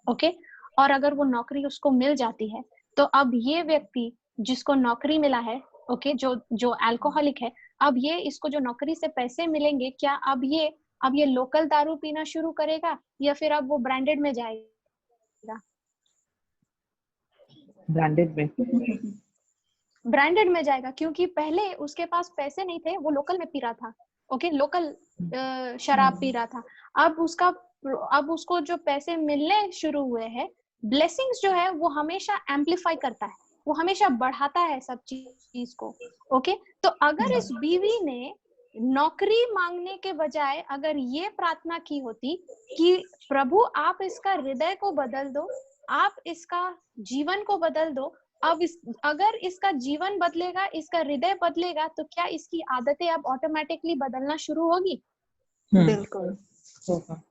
ओके, और अगर वो नौकरी उसको मिल जाती है, तो अब ये व्यक्ति जिसको नौकरी मिला है, ओके, जो अल्कोहलिक है, अब ये इसको जो नौकरी से पैसे मिलेंगे, क्या अब ये लोकल दारू पीना शुरू करेगा या फिर अब वो ब्रांडेड में जाएगा? ब्रांडेड में जाएगा, क्योंकि पहले उसके पास पैसे नहीं थे, वो लोकल में पी रहा था, ओके, लोकल शराब पी रहा था। अब उसको जो पैसे मिलने शुरू हुए हैं, ब्लेसिंग्स जो है वो हमेशा एम्पलीफाई करता है, वो हमेशा बढ़ाता है सब चीज को। ओके, तो अगर इस बीवी ने नौकरी मांगने के बजाय अगर ये प्रार्थना की होती कि प्रभु आप इसका हृदय को बदल दो, आप इसका जीवन को बदल दो, अब अगर इसका जीवन बदलेगा, इसका हृदय बदलेगा, तो क्या इसकी आदतें अब ऑटोमेटिकली बदलना शुरू होगी? बिल्कुल होगा।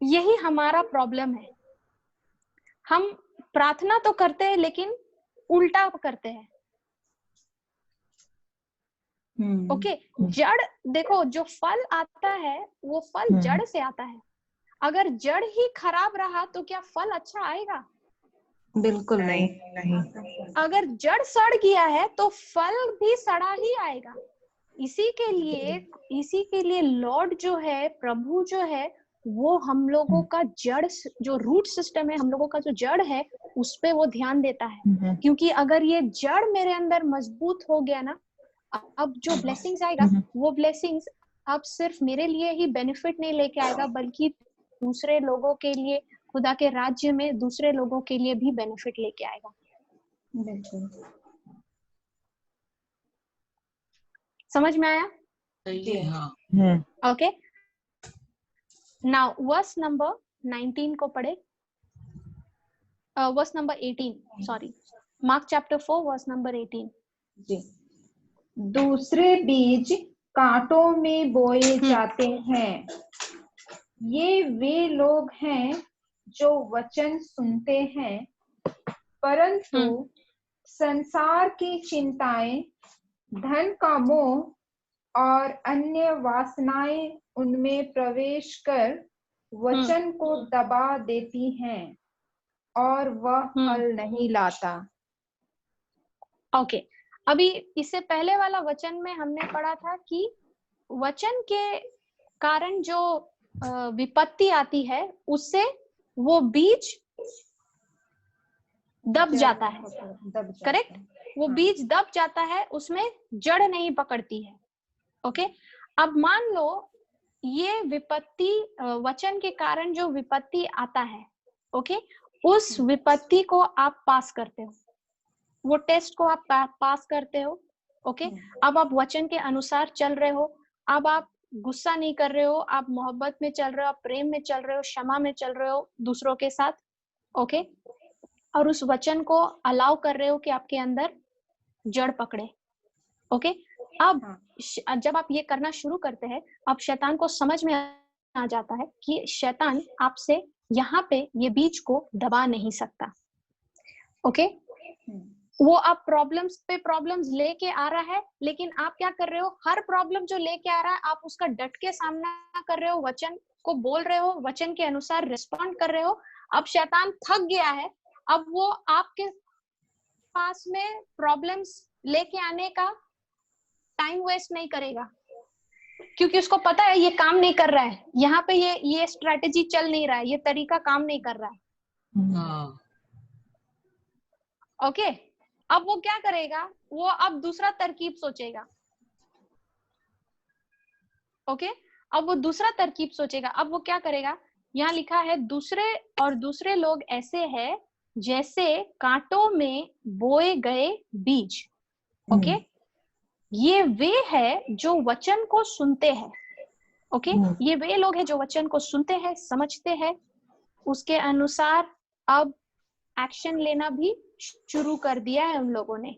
यही हमारा प्रॉब्लम है। हम प्रार्थना तो करते हैं लेकिन उल्टा करते हैं। ओके, जड़ देखो, जो फल आता है वो फल जड़ से आता है। अगर जड़ ही खराब रहा तो क्या फल अच्छा आएगा? बिल्कुल नहीं। नहीं। अगर जड़ सड़ गया है तो फल भी सड़ा ही आएगा। इसी के लिए लॉर्ड जो है, प्रभु जो है, वो हम लोगों का जड़, जो रूट सिस्टम है, हम लोगों का जो जड़ है, उस पे वो ध्यान देता है। क्योंकि अगर ये जड़ मेरे अंदर मजबूत हो गया ना, अब जो ब्लेसिंग्स आएगा, वो ब्लेसिंग्स अब सिर्फ मेरे लिए ही बेनिफिट नहीं लेके आएगा, बल्कि दूसरे लोगों के लिए, खुदा के राज्य में दूसरे लोगों के लिए भी बेनिफिट लेके आएगा। बिल्कुल। समझ में आया? हाँ। ओके, नाउ वर्स नंबर 19 को पढ़े। Verse number 18, sorry, Mark chapter 4 verse number 18। जी। दूसरे बीज कांटों में बोए जाते हैं। ये वे लोग हैं जो वचन सुनते हैं, परंतु संसार की चिंताएं, धन का मोह और अन्य वासनाएं उनमें प्रवेश कर वचन को दबा देती हैं और वह फल नहीं लाता। ओके, अभी इससे पहले वाला वचन में हमने पढ़ा था कि वचन के कारण जो विपत्ति आती है, उससे वो बीज दब जाता है। करेक्ट, वो बीज दब जाता है, उसमें जड़ नहीं पकड़ती है। ओके, अब मान लो ये विपत्ति, वचन के कारण जो विपत्ति आता है, ओके, उस विपत्ति को आप पास करते हो, वो टेस्ट को आप पास करते हो। ओके, अब आप वचन के अनुसार चल रहे हो, अब आप गुस्सा नहीं कर रहे हो, आप मोहब्बत में चल रहे हो, आप प्रेम में चल रहे हो, क्षमा में चल रहे हो दूसरों के साथ। ओके, और उस वचन को अलाउ कर रहे हो कि आपके अंदर जड़ पकड़े। ओके, अब जब आप ये करना शुरू करते हैं, अब शैतान को समझ में आ जाता है कि शैतान आपसे यहाँ पे ये बीज को दबा नहीं सकता। ओके, वो अब प्रॉब्लम्स पे प्रॉब्लम्स लेके आ रहा है, लेकिन आप क्या कर रहे हो? हर प्रॉब्लम जो लेके आ रहा है, आप उसका डट के सामना कर रहे हो, वचन को बोल रहे हो, वचन के अनुसार रिस्पॉन्ड कर रहे हो। अब शैतान थक गया है, अब वो आपके पास में प्रॉब्लम्स लेके आने का टाइम वेस्ट नहीं करेगा, क्योंकि उसको पता है ये काम नहीं कर रहा है, यहाँ पे ये स्ट्रेटेजी चल नहीं रहा है, ये तरीका काम नहीं कर रहा है। ओके, अब वो क्या करेगा? वो अब दूसरा तरकीब सोचेगा। ओके, अब वो दूसरा तरकीब सोचेगा। अब वो क्या करेगा? यहाँ लिखा है, दूसरे लोग ऐसे हैं जैसे कांटों में बोए गए बीज। ओके, ये वे है जो वचन को सुनते हैं। ओके, ये वे लोग हैं जो वचन को सुनते हैं, समझते हैं, उसके अनुसार अब एक्शन लेना भी शुरू कर दिया है उन लोगों ने।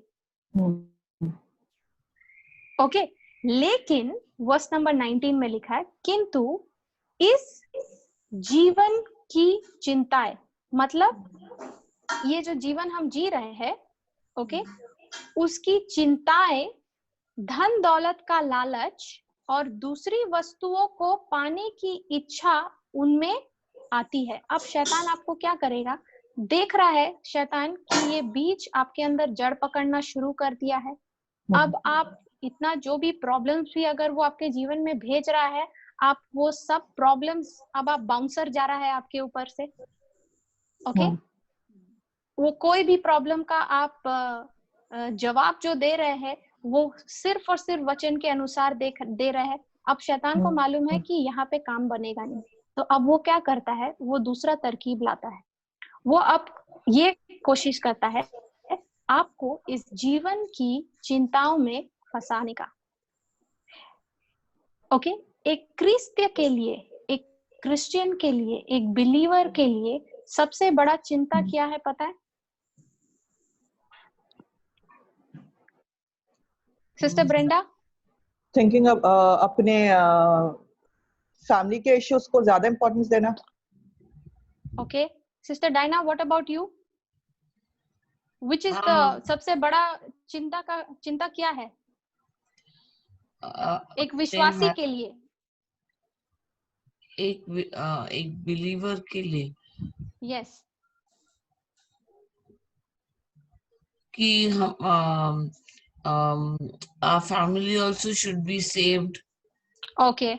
ओके, लेकिन वर्स नंबर 19 में लिखा है, किंतु इस जीवन की चिंताएं, मतलब ये जो जीवन हम जी रहे हैं, ओके, उसकी चिंताएं, धन दौलत का लालच और दूसरी वस्तुओं को पाने की इच्छा उनमें आती है। अब शैतान आपको क्या करेगा? देख रहा है शैतान कि ये बीज आपके अंदर जड़ पकड़ना शुरू कर दिया है। अब आप इतना जो भी प्रॉब्लम्स भी अगर वो आपके जीवन में भेज रहा है, आप वो सब प्रॉब्लम्स, अब आप बाउंसर जा रहा है आपके ऊपर से। ओके, वो कोई भी प्रॉब्लम का आप जवाब जो दे रहे हैं, वो सिर्फ और सिर्फ वचन के अनुसार दे रहे हैं। अब शैतान को मालूम है कि यहाँ पे काम बनेगा नहीं, तो अब वो क्या करता है? वो दूसरा तरकीब लाता है। वो अब ये कोशिश करता है आपको इस जीवन की चिंताओं में फंसाने का। ओके, एक क्रिस्तीय के लिए, एक क्रिश्चियन के लिए, एक बिलीवर के लिए सबसे बड़ा चिंता क्या है पता है? Sister Brenda? थिंकिंग अपने फैमिली के इश्यूज को ज्यादा इंपॉर्टेंस देना। Okay, sister Diana, what about you? Which is the हाँ। सबसे बड़ा चिंता क्या है एक विश्वासी के लिए? एक बिलीवर के लिए यस, कि हम our family also should be saved. Okay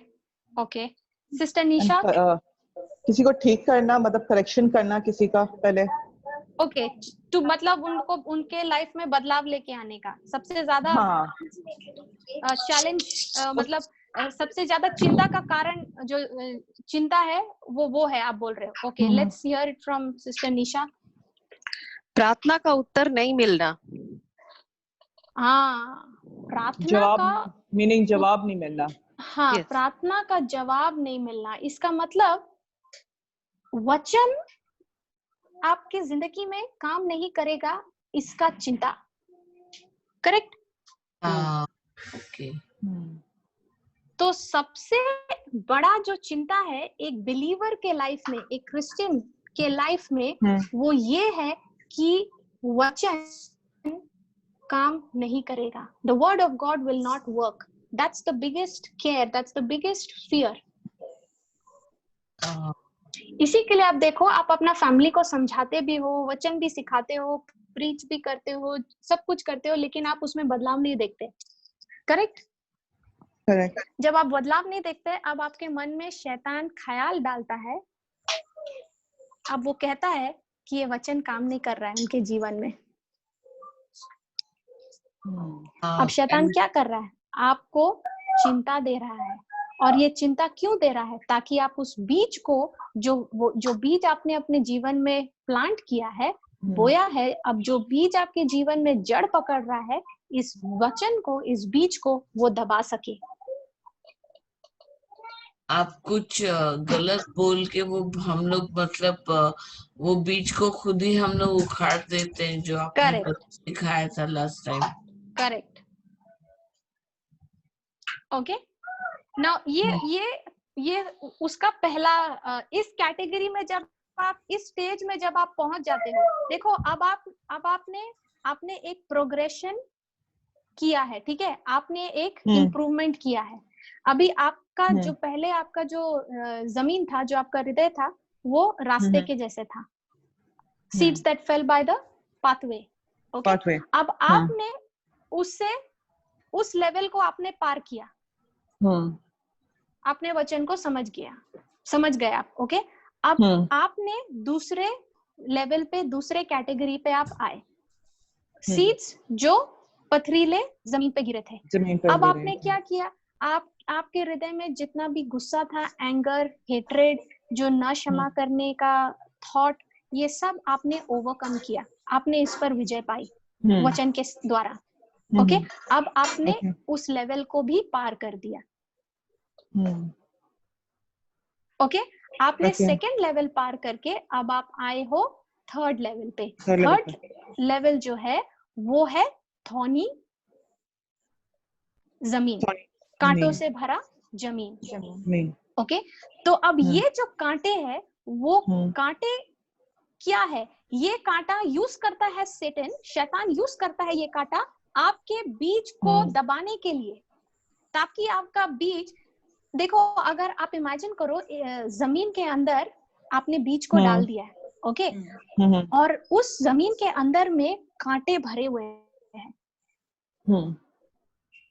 okay. Sister Nisha? किसी को ठीक करना, मतलब करेक्शन करना किसी का पहले। ओके, तो मतलब उनको उनके लाइफ में बदलाव लेके आने का सबसे ज्यादा चैलेंज, मतलब सबसे ज्यादा चिंता का कारण जो चिंता है वो है, आप बोल रहे हो। Okay, let's hear it from sister Nisha. प्रार्थना का उत्तर नहीं मिलना। हाँ, प्रार्थना जवाब, का मीनिंग जवाब नहीं मिलना। हाँ, Yes. प्रार्थना का जवाब नहीं मिलना, इसका मतलब वचन आपके जिंदगी में काम नहीं करेगा, इसका चिंता। करेक्ट? ओके। तो सबसे बड़ा जो चिंता है एक बिलीवर के लाइफ में, एक क्रिश्चियन के लाइफ में, वो ये है कि वचन काम नहीं करेगा। The word of God will not work. That's the biggest care, that's the biggest fear. इसी के लिए आप देखो, आप अपना फैमिली को समझाते भी हो, वचन भी सिखाते हो, प्रीच भी करते हो, सब कुछ करते हो, लेकिन आप उसमें बदलाव नहीं देखते। करेक्ट? करेक्ट। जब आप बदलाव नहीं देखते, अब आपके मन में शैतान ख्याल डालता है, अब वो कहता है कि ये वचन काम नहीं कर रहा है उनके जीवन में। अब शैतान क्या कर रहा है? आपको चिंता दे रहा है। और ये चिंता क्यों दे रहा है? ताकि आप उस बीज को, जो बीज आपने अपने जीवन में प्लांट किया है, बोया है, अब जो बीज आपके जीवन में जड़ पकड़ रहा है, इस वचन को, इस बीज को वो दबा सके। आप कुछ गलत बोल के वो हम लोग, मतलब वो बीज को खुद ही हम लोग उखाड़ देते हैं, जो आपने सिखाया था last time. Correct. Okay, now ये उसका पहला, इस कैटेगरी में जब आप इस स्टेज में जब आप पहुंच जाते हो, देखो अब आपने एक प्रोग्रेशन किया है, ठीक है, आपने एक इम्प्रूवमेंट किया है। अभी आपका जो पहले आपका जो जमीन था, जो आपका हृदय था, वो रास्ते के जैसे था, seeds that fell by the pathway. Okay, अब आपने उससे उस लेवल को आपने पार किया, आपने वचन को समझ गए आप। ओके, अब आपने दूसरे लेवल पे, दूसरे कैटेगरी पे आप आए। सीड्स जो पथरीले जमीन पे गिरे थे, अब आपने क्या किया? आपके हृदय में जितना भी गुस्सा था, एंगर, हेट्रेड, जो न क्षमा करने का थॉट, ये सब आपने ओवरकम किया, आपने इस पर विजय पाई वचन के द्वारा। ओके, अब आपने उस लेवल को भी पार कर दिया। ओके, आपने सेकेंड लेवल पार करके अब आप आए हो थर्ड लेवल पे। थर्ड लेवल जो है वो है थॉर्नी जमीन, कांटों से भरा जमीन। ओके, तो अब ये जो कांटे हैं, वो कांटे क्या है? ये कांटा यूज करता है शैतान यूज करता है ये कांटा आपके बीज को दबाने के लिए, ताकि आपका बीज, देखो अगर आप इमेजिन करो, जमीन के अंदर आपने बीज को डाल दिया है, ओके, और उस जमीन के अंदर में कांटे भरे हुए हैं,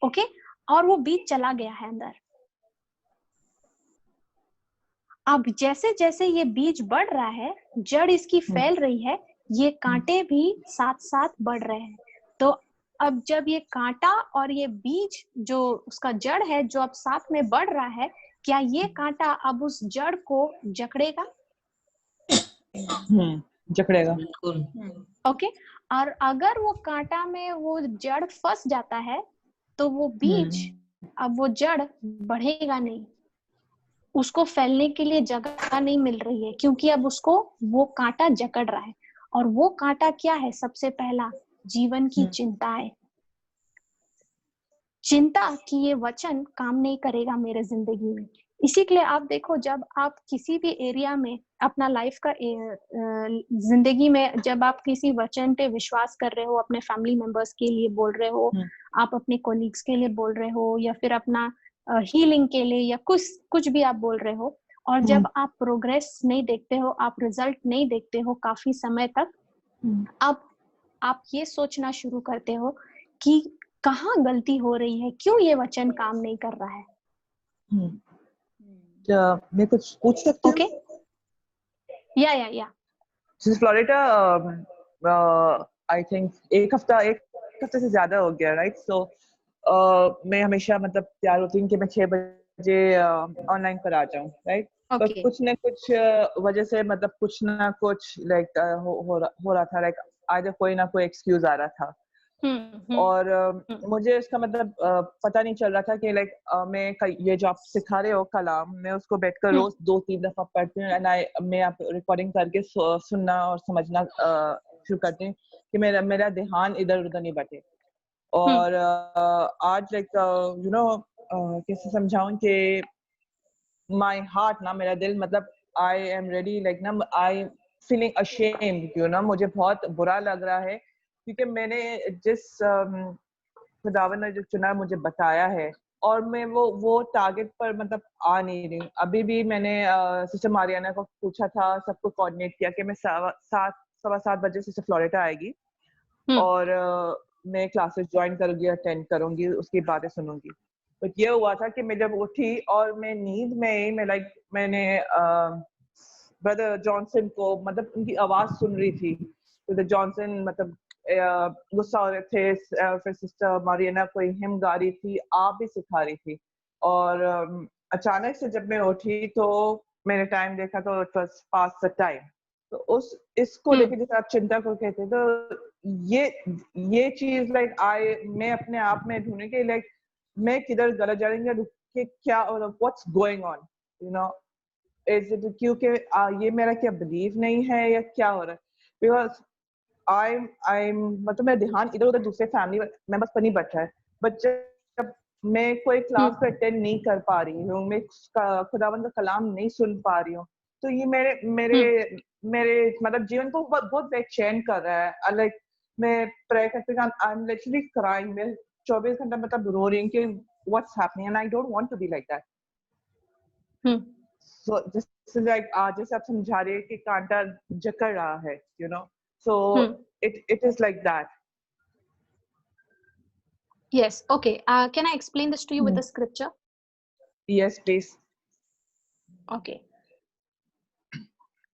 ओके, और वो बीज चला गया है अंदर। अब जैसे जैसे ये बीज बढ़ रहा है, जड़ इसकी फैल रही है, ये कांटे भी साथ साथ बढ़ रहे हैं। तो अब जब ये कांटा और ये बीज जो उसका जड़ है, जो अब साथ में बढ़ रहा है, क्या ये कांटा अब उस जड़ को जकड़ेगा? जकड़ेगा, बिल्कुल। ओके, और अगर वो कांटा में वो जड़ फंस जाता है, तो वो बीज, अब वो जड़ बढ़ेगा नहीं, उसको फैलने के लिए जगह नहीं मिल रही है, क्योंकि अब उसको वो कांटा जकड़ रहा है। और वो कांटा क्या है? सबसे पहला जीवन की चिंताएं। चिंता कि ये वचन काम नहीं करेगा मेरे जिंदगी में। इसी के लिए आप देखो, जब आप किसी भी एरिया में अपना लाइफ का जिंदगी में जब आप किसी वचन पे विश्वास कर रहे हो, अपने फैमिली मेंबर्स के लिए बोल रहे हो, आप अपने कोलीग्स के लिए बोल रहे हो, या फिर अपना हीलिंग के लिए, या कुछ भी आप बोल रहे हो, और जब आप प्रोग्रेस नहीं देखते हो, आप रिजल्ट नहीं देखते हो काफी समय तक, अब आप ये सोचना शुरू करते हो कि कहाँ गलती हो रही है, क्यों ये वचन काम नहीं कर रहा है। मैं कुछ पूछ सकती हूँ? ओके, या सिस्टर फ्लोरेटा, आई थिंक एक हफ्ते से ज्यादा हो गया, राइट? सो मैं हमेशा मतलब तैयार होती हूँ कि मैं 6 बजे ऑनलाइन पर आ जाऊँ, राइट? पर ओके, कुछ न कुछ वजह से मतलब कुछ ना कुछ लाइक हो रहा था, लाइक आइदर कोई ना कोई एक्सक्यूज आ रहा था। और मुझे इसका मतलब पता नहीं चल रहा था कि लाइक मैं ये जो आप सिखा रहे हो कलाम, मैं उसको बैठकर रोज 2-3 दफा पढ़ती हूँ, एंड मैं आप रिकॉर्डिंग करके सुनना और समझना शुरू करती हूँ कि मेरा ध्यान इधर उधर नहीं बटे। और आज लाइक यू नो कैसे समझाऊं कि माय हार्ट ना, मेरा दिल मतलब आई एम रेडी लाइक ना, I feeling ashamed, you know, मुझे बहुत बुरा लग रहा है क्योंकि मैंने जिस खुदावन ने जो चुना मुझे बताया है, और मैं वो टारगेट पर मतलब आ नहीं रही हूँ। अभी भी मैंने सिस्टर मारियाना को पूछा था, सबको कोऑर्डिनेट किया कि मैं 7:15 बजे सिस्टर फ्लोरेटा आएगी और मैं क्लासेस ज्वाइन करूंगी, अटेंड करूंगी, उसकी बातें सुनूंगी। बट ये हुआ था कि मैं जब उठी और मैं नींद में मैंने ब्रदर जॉनसन को मतलब उनकी आवाज सुन रही थी। ब्रदर जॉनसन मतलब गुस्सा हो रहे थे, फिर सिस्टर मारियाना कोई हिम गा रही थी, आप भी सिखा रही थी। और अचानक से जब मैं उठी तो मैंने टाइम देखा तो it was past the time. तो इसको लेके जैसे आप चिंता को कहते हैं, तो ये चीज लाइक मैं अपने आप में ढूंढने के लाइक मैं किधर गलत जा रही हूँ कि क्या what's going on, you know, is it क्योंकि ये मेरा क्या बिलीव नहीं है या क्या हो रहा है? बिकॉज आई मतलब मेरा ध्यान इधर उधर दूसरे फैमिली मेंबर्स पर नहीं बैठा है। बट जब मैं कोई क्लास को अटेंड नहीं कर पा रही हूँ, मैं खुदावंद का कलाम नहीं सुन पा रही हूँ, तो ये मेरे मेरे मेरे मतलब जीवन को बहुत बेचैन कर रहा है। लाइक मैं प्रे करते आई एम लिटरली क्राइंग, मैं 24 घंटा मतलब रो रही हूँ कि what's happening and I don't want to be like that. So जैसे लाइक जैसे आप समझा रहे हैं कि कांटा जकड़ रहा है, you know, so it is like that. Yes, okay. Can I explain this to you with the scripture? Yes, please. Okay.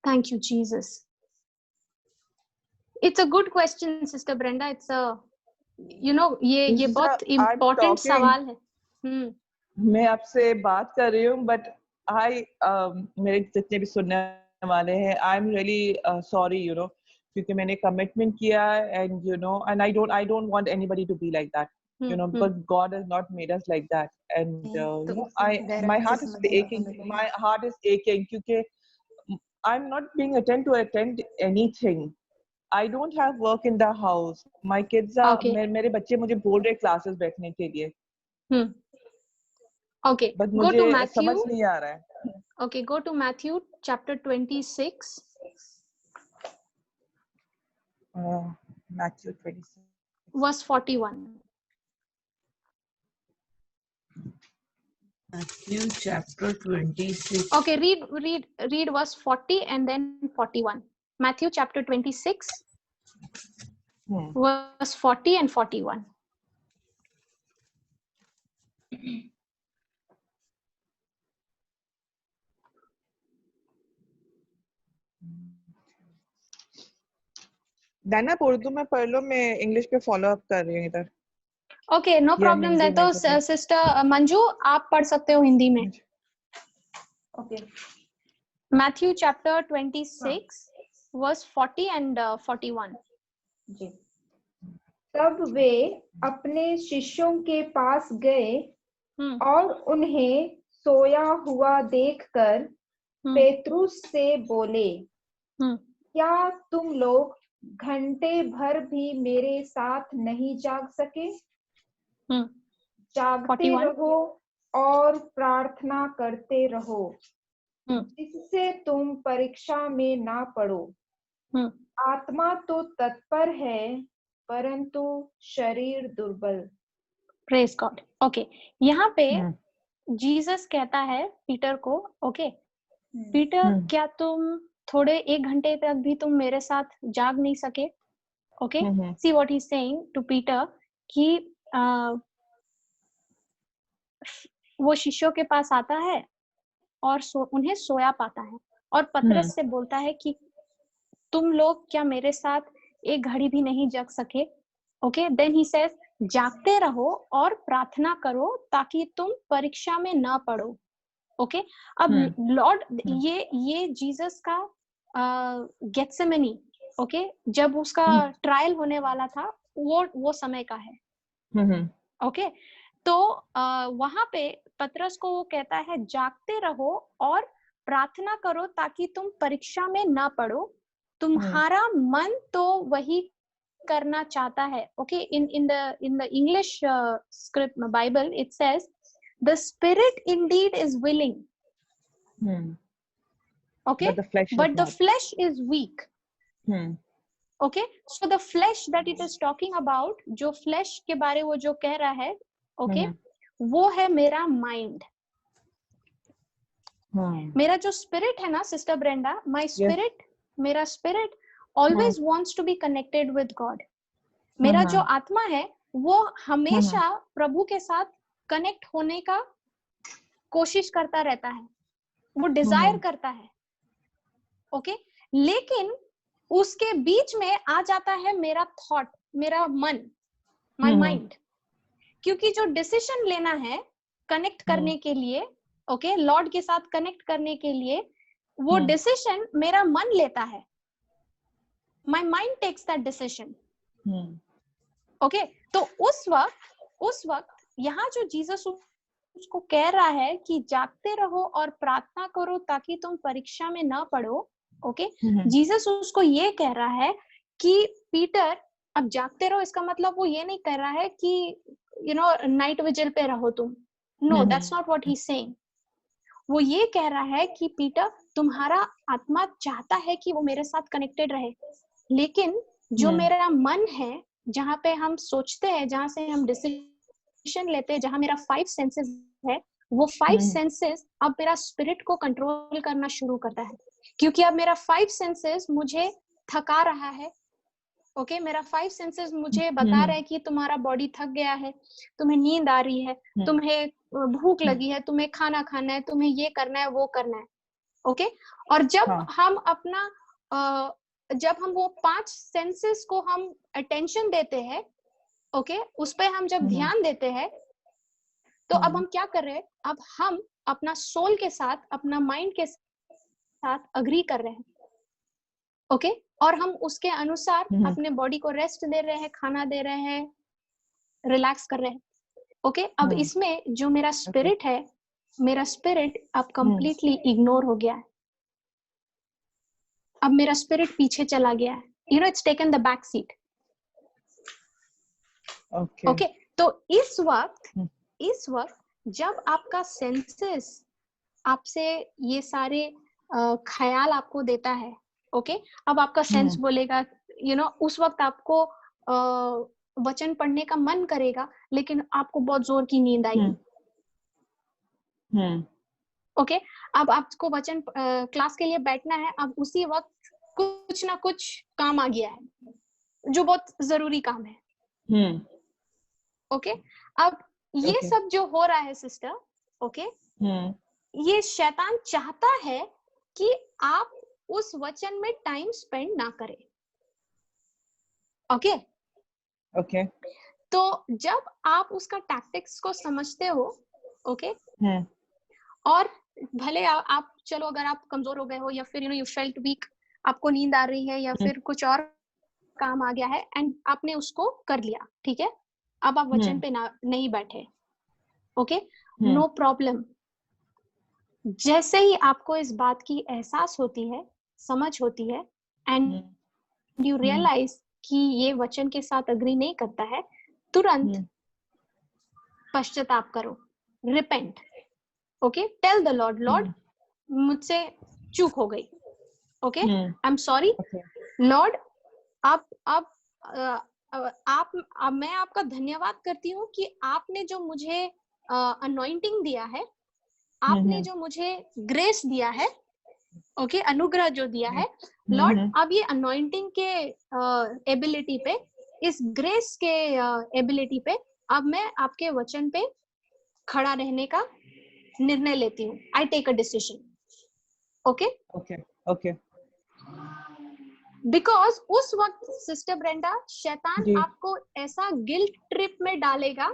Thank you, Jesus. It's a good question, Sister Brenda. It's a, you know, ये बहुत important सवाल है। मैं आपसे बात कर रही हूँ, but मेरे जितने भी सुनने वाले हैं, I'm really sorry, you know, क्योंकि मैंने कमिटमेंट किया, and you know, and I don't want anybody to be like that, you know, because God has not made us like that, and you know, my heart is aching क्योंकि I'm not being to attend anything. I don't have work in the house. My kids are मेरे बच्चे मुझे बोल रहे classes बैठने के लिए। Okay. But go to Matthew. समझ नहीं आ रहा है। Okay, go to Matthew chapter 26. Matthew 26. Verse 41. Matthew chapter 26. Okay, read verse 40 and then 41. Matthew chapter 26, verse 40 and 41. दाना उर्दू में पढ़ लो, मैं इंग्लिश पे फॉलो अप कर रही हूँ इधर। Okay, no problem. है तो सिस्टर मंजू आप पढ़ सकते हो हिंदी में। Okay, Matthew chapter 26 verse 40 and 41 जी। तब वे अपने शिष्यों के पास गए और उन्हें सोया हुआ देखकर पेतरुस से बोले, क्या तुम लोग घंटे भर भी मेरे साथ नहीं जाग सके? जागते 41 रहो और प्रार्थना करते रहो, जिससे तुम परीक्षा में ना पड़ो। आत्मा तो तत्पर है, परंतु शरीर दुर्बल। Praise God. ओके, यहाँ पे जीसस कहता है पीटर को, ओके पीटर, क्या तुम थोड़े 1 घंटे तक भी तुम मेरे साथ जाग नहीं सके? Okay, see what he is saying to Peter कि वो शिष्यों के पास आता है और उन्हें सोया पाता है और पतरस से बोलता है कि तुम लोग क्या मेरे साथ 1 घड़ी भी नहीं जग सके? ओके, देन ही सेज जागते रहो और प्रार्थना करो ताकि तुम परीक्षा में ना पड़ो। ओके, अब लॉर्ड ये जीसस का गेत्सेमनी, ओके, जब उसका ट्रायल होने वाला था वो समय का है। ओके, तो वहां पे पतरस को वो कहता है जागते रहो और प्रार्थना करो ताकि तुम परीक्षा में ना पड़ो, तुम्हारा मन तो वही करना चाहता है। Okay, in the English script Bible it says the spirit indeed is willing, okay, but the flesh is weak. Okay, so the flesh that it is talking about, जो flesh के बारे वो जो कह रहा है, okay, वो है मेरा माइंड। मेरा जो स्पिरिट है ना सिस्टर ब्रेंडा, माय स्पिरिट, मेरा spirit always wants to be connected with God. मेरा जो आत्मा है वो हमेशा प्रभु के साथ कनेक्ट होने का कोशिश करता रहता है, वो डिजायर करता है। ओके, लेकिन उसके बीच में आ जाता है मेरा थॉट, मेरा मन, माय माइंड, क्योंकि जो डिसीजन लेना है कनेक्ट करने के लिए, ओके, लॉर्ड के साथ कनेक्ट करने के लिए, वो डिसीजन मेरा मन लेता है। My mind takes that decision. Okay, तो उस वक्त यहाँ जो जीसस उसको कह रहा है कि जागते रहो और प्रार्थना करो ताकि तुम परीक्षा में ना पड़ो। ओके, जीसस उसको ये कह रहा है कि पीटर अब जागते रहो, इसका मतलब वो ये नहीं कह रहा है कि नाइट विजिल पे रहो तुम। No, that's not what he is saying. वो ये कह रहा है कि पीटर, तुम्हारा आत्मा चाहता है कि वो मेरे साथ कनेक्टेड रहे, लेकिन जो मेरा मन है, जहाँ पे हम सोचते हैं, जहाँ से हम डिसीजन लेते हैं, जहाँ मेरा 5 सेंसेस है, वो 5 सेंसेस अब मेरा स्पिरिट को कंट्रोल करना शुरू करता है, क्योंकि अब मेरा 5 सेंसेस मुझे थका रहा है। ओके, मेरा 5 सेंसेस मुझे बता रहा है कि तुम्हारा बॉडी थक गया है, तुम्हें नींद आ रही है, तुम्हें भूख लगी है, तुम्हें खाना खाना है, तुम्हें ये करना है, वो करना है। ओके, और जब हम वो 5 सेंसेस को हम अटेंशन देते हैं, ओके, उस पे हम जब ध्यान देते हैं, तो अब हम क्या कर रहे हैं? अब हम अपना सोल के साथ, अपना माइंड के साथ अग्री कर रहे हैं। ओके, और हम उसके अनुसार अपने बॉडी को रेस्ट दे रहे हैं, खाना दे रहे हैं, रिलैक्स कर रहे हैं। ओके, अब इसमें जो मेरा स्पिरिट है, मेरा स्पिरिट अब कंप्लीटली इग्नोर हो गया है। अब मेरा स्पिरिट पीछे चला गया है, it's taken the back seat. Okay, तो इस वक्त जब आपका सेंसेस आपसे ये सारे ख्याल आपको देता है, ओके, अब आपका सेंस बोलेगा, उस वक्त आपको वचन पढ़ने का मन करेगा, लेकिन आपको बहुत जोर की नींद आएगी। ओके, अब आपको वचन क्लास के लिए बैठना है, अब उसी वक्त कुछ ना कुछ काम आ गया है जो बहुत जरूरी काम है। ओके, अब ये सब जो हो रहा है सिस्टर, ओके, ये शैतान चाहता है कि आप उस वचन में टाइम स्पेंड ना करें। ओके, तो जब आप उसका टैक्टिक्स को समझते हो, ओके, और भले आप चलो, अगर आप कमजोर हो गए हो या फिर यू फेल्ट वीक, आपको नींद आ रही है या फिर कुछ और काम आ गया है एंड आपने उसको कर लिया, ठीक है, अब आप वचन पे नहीं बैठे। Okay, no problem. जैसे ही आपको इस बात की एहसास होती है, समझ होती है, एंड यू रियलाइज कि ये वचन के साथ अग्री नहीं करता है, तुरंत पश्चाताप करो, repent, okay, tell the lord, lord मुझसे चूक हो गई, okay, I am sorry lord, मैं आपका धन्यवाद करती हूँ कि आपने जो मुझे अनॉइंटिंग दिया है, आपने जो मुझे ग्रेस दिया है, ओके, अनुग्रह जो दिया है लॉर्ड, अब ये अनॉइंटिंग के एबिलिटी पे, इस ग्रेस के एबिलिटी पे अब मैं आपके वचन पे खड़ा रहने का निर्णय लेती हूँ, I take a decision, okay okay. Because उस वक्त सिस्टर ब्रेंडा शैतान आपको ऐसा गिल्ट ट्रिप में डालेगा,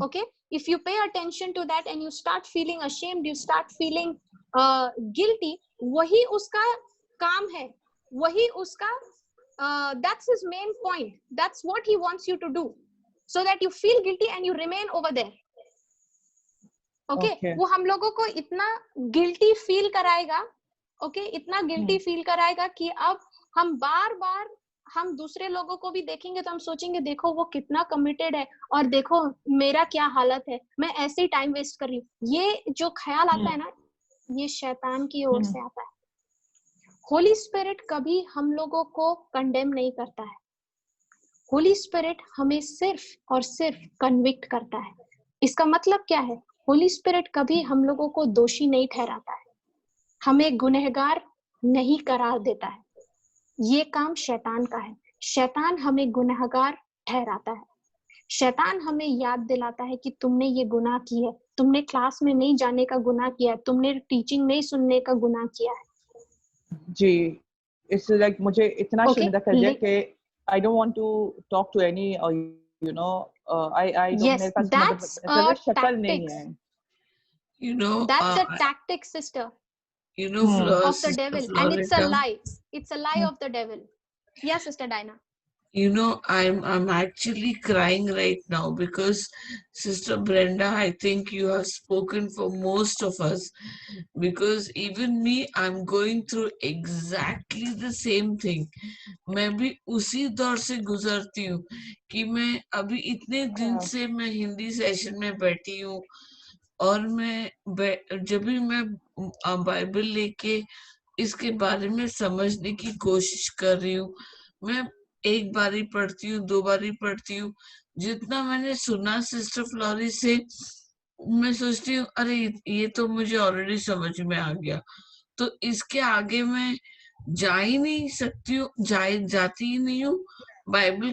okay, if you pay attention to that and you start feeling ashamed, you start feeling guilty, वही उसका काम है, वही उसका that's his main point, that's what he wants you to do, so that you feel guilty and you remain over there, okay? वो हम लोगों को इतना गिल्टी फील कराएगा, ओके, इतना गिल्टी फील कराएगा कि अब हम बार बार हम दूसरे लोगों को भी देखेंगे तो हम सोचेंगे देखो वो कितना कमिटेड है और देखो मेरा क्या हालत है, मैं ऐसे ही टाइम वेस्ट कर रही हूँ। ये जो ख्याल आता है ना, ये शैतान की ओर से आता है। होली स्पिरिट कभी हम लोगों को कंडेम नहीं करता है, होली स्पिरिट हमें सिर्फ और सिर्फ कन्विक्ट करता है। इसका मतलब क्या है? होली स्पिरिट कभी हम लोगों को दोषी नहीं ठहराता है, हमें गुनहगार नहीं करार देता है। ये काम शैतान का है। शैतान हमें गुनहगार ठहराता है, शैतान हमें याद दिलाता है कि तुमने ये गुनाह की है, तुमने क्लास में नहीं जाने का गुनाह किया है, तुमने टीचिंग नहीं सुनने का गुनाह किया है। जी, it's like मुझे इतना शर्मिंदा कर दिया कि I don't want to talk to any or you know I don't, yes, मेरे पास that's मतलब a शक्ल नहीं tactics, है, you know, that's a tactic, sister, you know, of the devil, and it's a lie, it's a lie of the devil. Yes, Sister Dinah. You know, I'm actually crying right now because Sister Brenda, I think you have spoken for most of us, because even me, I'm going through exactly the same thing. मैं भी उसी दौर से गुजरती हूँ कि मैं अभी इतने दिन से मैं हिंदी सेशन में बैठी हूँ और मैं जब भी मैं बाइबल लेके इसके बारे में समझने की कोशिश कर रही हूँ, मैं एक बारी पढ़ती हूँ, दो बारी पढ़ती हूँ, जितना मैंने सुना सिस्टर फ्लोरी से मैं सोचती हूँ अरे ये तो मुझे ऑलरेडी समझ में आ गया, तो इसके आगे मैं जा ही नहीं सकती हूँ, जाती ही नहीं हूँ, बाइबल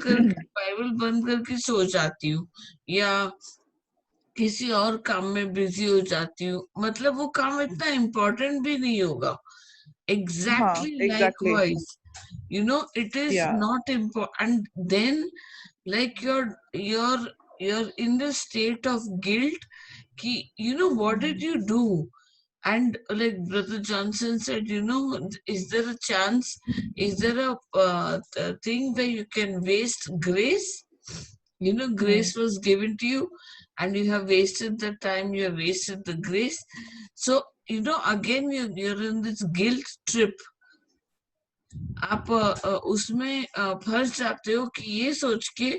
बंद करके सो जाती हूँ या किसी और काम में बिजी हो जाती हूँ। मतलब वो काम इतना इम्पोर्टेंट भी नहीं होगा। Exactly likewise, you know, it is not important, and then like you're in the state of guilt ki, you know, what did you do? And like Brother Johnson said, you know, is there a chance, is there a thing where you can waste grace? You know, grace was given to you and you have wasted the time, you have wasted the grace. So you know, again you're in this guilt trip. आप उसमें फंस जाते हो कि ये सोच के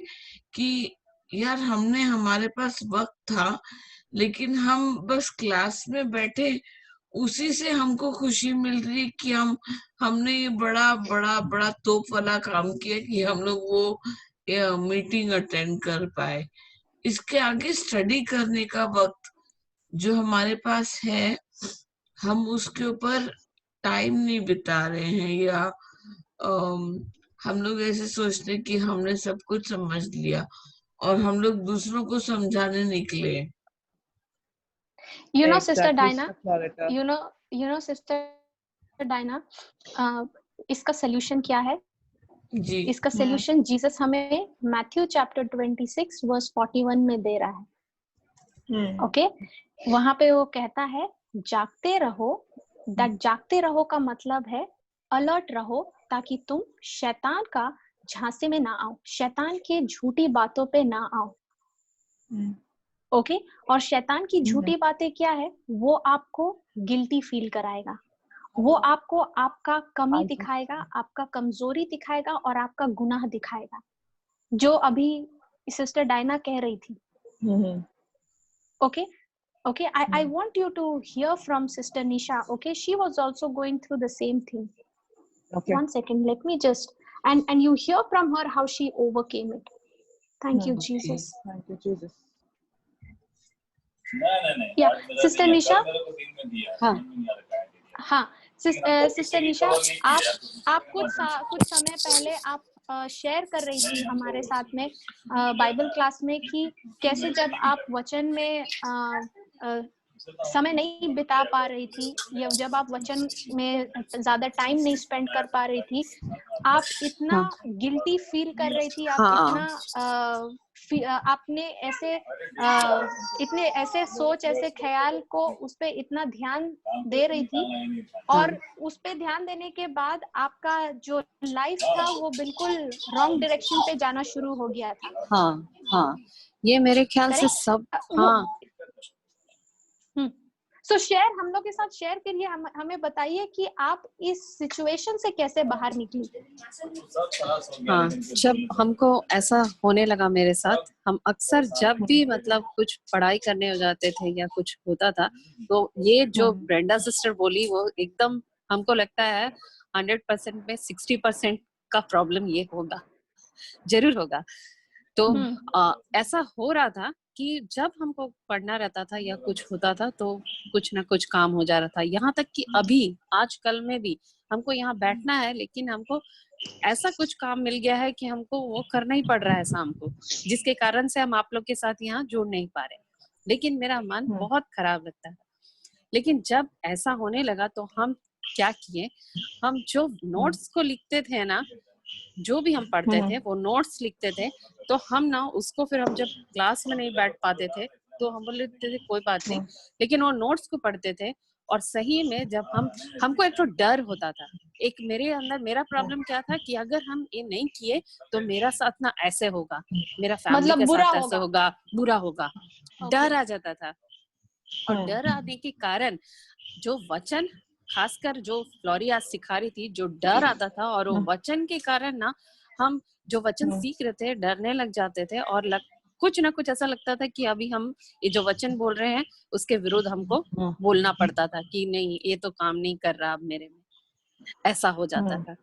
कि यार हमने, हमारे पास वक्त था लेकिन हम बस क्लास में बैठे, उसी से हमको खुशी मिल रही है कि हमने ये बड़ा बड़ा बड़ा तोप वाला काम किया कि हम लोग वो मीटिंग अटेंड कर पाए। इसके आगे स्टडी करने का वक्त जो हमारे पास है, हम उसके ऊपर टाइम नहीं बिता रहे हैं, या हम लोग ऐसे सोचते हैं कि हमने सब कुछ समझ लिया और हम लोग दूसरों को समझाने निकले। You know, Sister Dinah, you know, Sister Dinah, इसका सॉल्यूशन क्या है? जी, इसका सॉल्यूशन जीसस हमें मैथ्यू चैप्टर 26 वर्स 41 में दे रहा है। ओके, वहां पे वो कहता है जागते रहो। जागते रहो का मतलब है अलर्ट रहो, ताकि तुम शैतान का झांसे में ना आओ, शैतान की झूठी बातों पे ना आओ। ओके, और शैतान की झूठी बातें क्या है? वो आपको गिल्टी फील कराएगा, वो आपको आपका कमी दिखाएगा, आपका कमजोरी दिखाएगा और आपका गुनाह दिखाएगा, जो अभी सिस्टर डायना कह रही थी। Okay. Okay, I want you to hear from Sister Nisha. Okay, she was also going through the same thing. Okay. 1 second, let me just, and you hear from her how she overcame it. Thank you, Jesus. Thank you, Jesus. Yeah, Sister Nisha. हाँ sister निशा, आप कुछ समय पहले आप share कर रही थी हमारे साथ में बाइबल क्लास में कि कैसे जब आप वचन में समय नहीं बिता पा रही थी या जब आप वचन में ज्यादा टाइम नहीं स्पेंड कर पा रही थी, आप इतना गिल्टी फील कर रही थी, आप इतना आपने ऐसे इतने ऐसे सोच, ऐसे ख्याल को उस पे इतना ध्यान दे रही थी, और उस पे ध्यान देने के बाद आपका जो लाइफ था वो बिल्कुल रॉन्ग डायरेक्शन पे जाना शुरू हो गया था। हाँ, ये मेरे ख्याल से सब सो शेयर हम लोग के साथ शेयर करिए, हमें बताइए कि आप इस सिचुएशन से कैसे बाहर निकली। हाँ, जब हमको ऐसा होने लगा मेरे साथ, हम अक्सर जब भी मतलब कुछ पढ़ाई करने हो जाते थे या कुछ होता था, तो ये जो ब्रेंडा सिस्टर बोली वो एकदम हमको लगता है 100% में 60% का प्रॉब्लम ये होगा, जरूर होगा। तो ऐसा हो रहा था कि जब हमको पढ़ना रहता था या कुछ होता था तो कुछ ना कुछ काम हो जा रहा था, यहाँ तक कि अभी आजकल में भी हमको यहाँ बैठना है, लेकिन हमको ऐसा कुछ काम मिल गया है कि हमको वो करना ही पड़ रहा है शाम को, जिसके कारण से हम आप लोग के साथ यहाँ जुड़ नहीं पा रहे। लेकिन मेरा मन बहुत खराब लगता है। लेकिन जब ऐसा होने लगा तो हम क्या किए, हम जो नोट्स को लिखते थे ना, जो भी हम पढ़ते थे वो नोट्स लिखते थे, तो हम ना उसको फिर हम जब क्लास में नहीं बैठ पाते थे तो हम बोल लेते थे कोई बात नहीं, लेकिन वो नोट्स को पढ़ते थे। और सही में जब हमको एक तो डर होता था, एक मेरे अंदर मेरा प्रॉब्लम क्या था कि अगर हम ये नहीं किए तो मेरा साथ ना ऐसे होगा, मेरा फैमिली के साथ ऐसे होगा, बुरा होगा, डर आ जाता था। और डर आने के कारण जो वचन, खासकर जो फ्लोरिया सिखा रही थी, जो डर आता था, और वो वचन के कारण ना हम जो वचन सीख रहे थे डरने लग जाते थे, और कुछ ना कुछ ऐसा लगता था कि अभी हम ये जो वचन बोल रहे हैं उसके विरुद्ध हमको बोलना पड़ता था कि नहीं ये तो काम नहीं कर रहा अब मेरे में, ऐसा हो जाता था।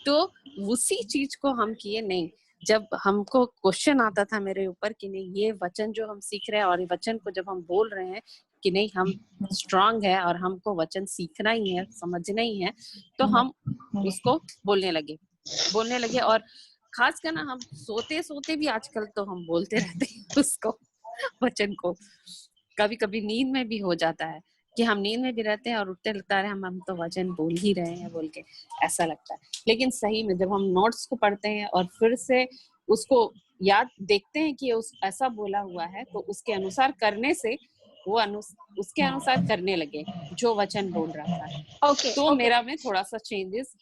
तो उसी चीज को हम किए नहीं। जब हमको क्वेश्चन आता था मेरे ऊपर कि नहीं ये वचन जो हम सीख रहे हैं और ये वचन को जब हम बोल रहे हैं कि नहीं हम स्ट्रांग है और हमको वचन सीखना ही है, समझना ही है, तो हम उसको बोलने लगे। और खास कर ना हम सोते सोते भी आजकल तो हम बोलते रहते हैं उसको, वचन को। कभी कभी नींद में भी हो जाता है कि हम नींद में भी रहते हैं और उठते लगता है हम तो वचन बोल ही रहे हैं बोल के, ऐसा लगता है। लेकिन सही में जब हम नोट्स को पढ़ते हैं और फिर से उसको याद देखते हैं कि ऐसा बोला हुआ है, तो उसके अनुसार करने से वो उसके अनुसार करने लगे जो वचन बोल रहा था। तो मेरा में थोड़ा सा चेंजेस।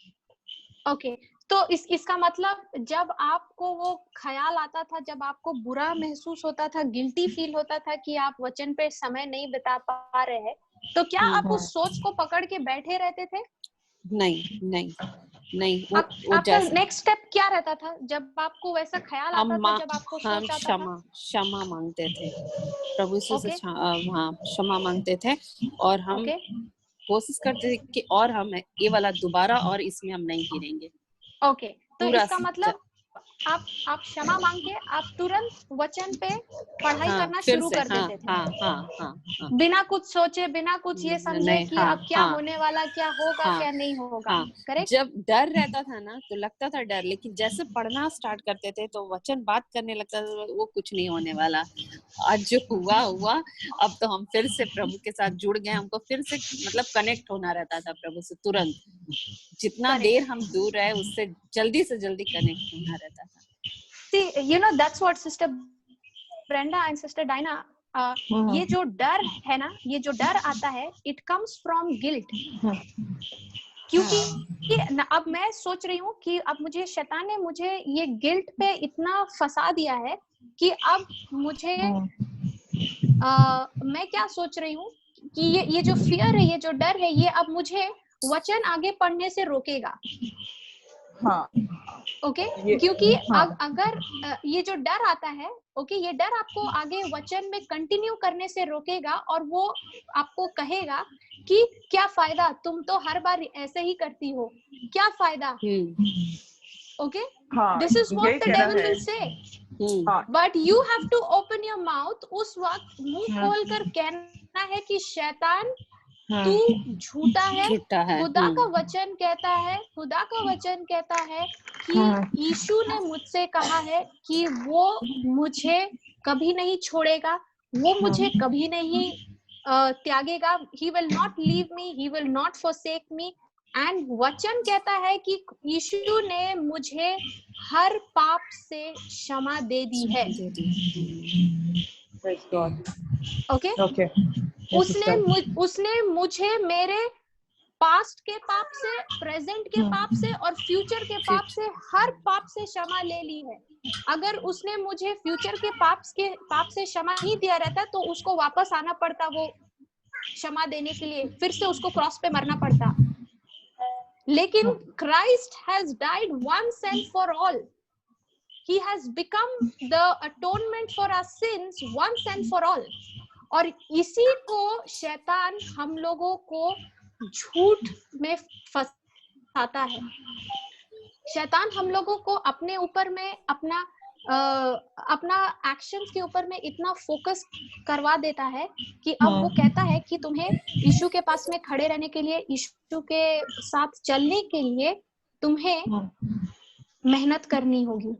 तो इसका मतलब जब आपको वो ख्याल आता था, जब आपको बुरा महसूस होता था, गिल्टी फील होता था कि आप वचन पे समय नहीं बिता पा रहे हैं, तो क्या आप उस सोच को पकड़ के बैठे रहते थे? नहीं आपका नेक्स्ट स्टेप क्या रहता था जब आपको वैसा ख्याल आता था, जब आपको सोच आता था? क्षमा मांगते थे प्रभु से, क्षमा मांगते थे, और हम कोशिश करते थे कि और हम ये वाला दोबारा और इसमें हम नहीं गिरेंगे। तो इसका मतलब आप क्षमा मांग के आप तुरंत वचन पे पढ़ाई करना शुरू कर देते थे। बिना कुछ सोचे, बिना कुछ ये समझे कि अब क्या होने वाला, क्या होगा, क्या नहीं होगा। करेक्ट? जब डर रहता था ना तो लगता था डर, लेकिन जैसे पढ़ना स्टार्ट करते थे तो वचन बात करने लगता था, वो कुछ नहीं होने वाला। आज जो हुआ, अब तो हम फिर से प्रभु के साथ जुड़ गए, हमको फिर से मतलब कनेक्ट होना रहता था प्रभु से तुरंत। जितना देर हम दूर रहे उससे जल्दी से जल्दी कनेक्ट होना रहता था। See, you know, that's what Sister Brenda and Sister Dinah, ये जो डर है ना, ये जो डर आता है, it comes from guilt. क्योंकि अब मैं सोच रही हूँ कि अब मुझे शैतान ने मुझे ये गिल्ट पे इतना फंसा दिया है कि अब मुझे मैं क्या सोच रही हूँ कि ये जो फियर है, ये जो डर है, ये अब मुझे वचन आगे पढ़ने से रोकेगा। हाँ ओके ये क्योंकि हाँ अगर ये जो डर आता है, ओके, ये डर आपको आगे वचन में कंटिन्यू करने से रोकेगा और वो आपको कहेगा कि क्या फायदा, तुम तो हर बार ऐसे ही करती हो, क्या फायदा। ओके, हाँ दिस इज यही व्हाट द कहना डेविल है। विल से, हाँ but you have to open your mouth. उस वक्त मुंह खोलकर कहना है कि शैतान तू झूठा है। खुदा का वचन कहता है, खुदा का वचन कहता है कि यीशु ने मुझसे कहा है कि वो मुझे कभी नहीं छोड़ेगा, वो मुझे कभी नहीं त्यागेगा। He will not leave me, he will not forsake me. And वचन कहता है कि यीशु ने मुझे हर पाप से क्षमा दे दी है। praise God. Okay, Okay. Yes, sister. उसने मुझे मेरे पास्ट के पाप से, प्रेजेंट के पाप से और फ्यूचर के पाप से, हर पाप से क्षमा ले ली है। अगर उसने मुझे फ्यूचर के पाप से क्षमा नहीं दिया रहता तो उसको वापस आना पड़ता वो क्षमा देने के लिए, फिर से उसको क्रॉस पे मरना पड़ता। लेकिन Christ has died once and for all. He has become the atonement for our sins once and for all. और इसी को शैतान हम लोगों को झूठ में फंसाता है। शैतान हम लोगों को अपने ऊपर में अपना एक्शंस के ऊपर में इतना फोकस करवा देता है कि अब वो कहता है कि तुम्हें यीशु के पास में खड़े रहने के लिए, यीशु के साथ चलने के लिए तुम्हें मेहनत करनी होगी।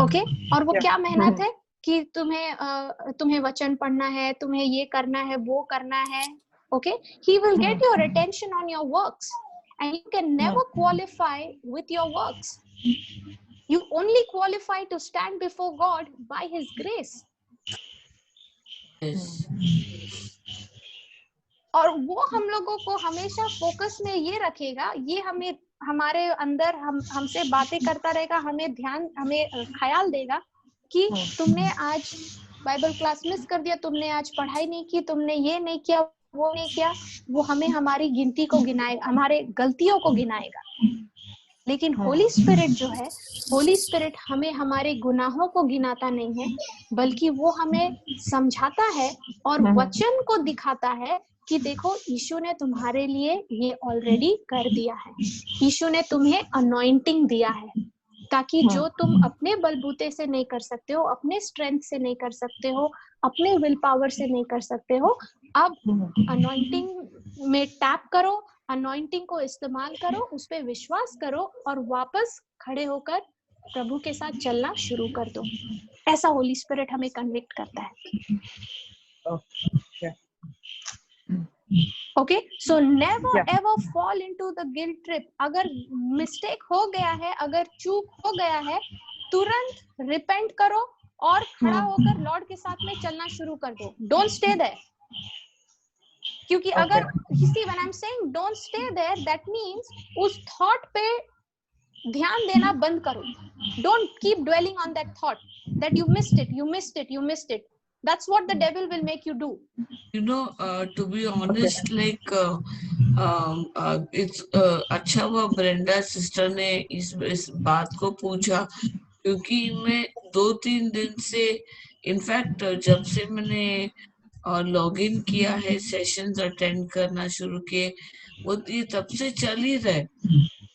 ओके, और वो क्या मेहनत है कि तुम्हें वचन पढ़ना है, तुम्हें ये करना है, वो करना है। Okay, he will get your attention on your works and you can never qualify with your works. You only qualify to stand before God by his grace. और वो हम लोगों को हमेशा फोकस में ये रखेगा, ये हमें हमारे अंदर हमसे बातें करता रहेगा, हमें ख्याल देगा कि तुमने आज बाइबल क्लास मिस कर दिया, तुमने आज पढ़ाई नहीं की, तुमने ये नहीं किया, वो नहीं किया। वो हमें हमारी गिनती को गिनाएगा, हमारे गलतियों को गिनाएगा। लेकिन होली स्पिरिट जो है, होली स्पिरिट हमें हमारे गुनाहों को गिनाता नहीं है, बल्कि वो हमें समझाता है और वचन को दिखाता है कि देखो यीशु ने तुम्हारे लिए ये ऑलरेडी कर दिया है। यीशु ने तुम्हें अनॉइंटिंग दिया है ताकि जो तुम अपने बलबूते से नहीं कर सकते हो, अपने स्ट्रेंथ से नहीं कर सकते हो, अपने विल पावर से नहीं कर सकते हो, अब अनॉइंटिंग में टैप करो, अनॉइंटिंग को इस्तेमाल करो, उस पे विश्वास करो और वापस खड़े होकर प्रभु के साथ चलना शुरू कर दो। ऐसा होली स्पिरिट हमें कन्विक्ट करता है। Okay, so never ever fall into the guilt trip. अगर मिस्टेक हो गया है, अगर चूक हो गया है, तुरंत रिपेंट करो और खड़ा होकर लॉर्ड के साथ में चलना शुरू कर दो। डोंट स्टे देयर, क्योंकि अगर see when I'm saying don't stay there, that means उस थॉट पे ध्यान देना बंद करो। Don't keep dwelling on that thought that you missed it. That's what the devil will make you do. You know, to be honest, like it's अच्छा हुआ Brenda sister ने इस बात को पूछा, क्योंकि मैं 2-3 दिन से, इनफैक्ट जब से मैंने लॉग इन किया है, सेशंस अटेंड करना शुरू किए, वो ये तब से चल ही रहा है।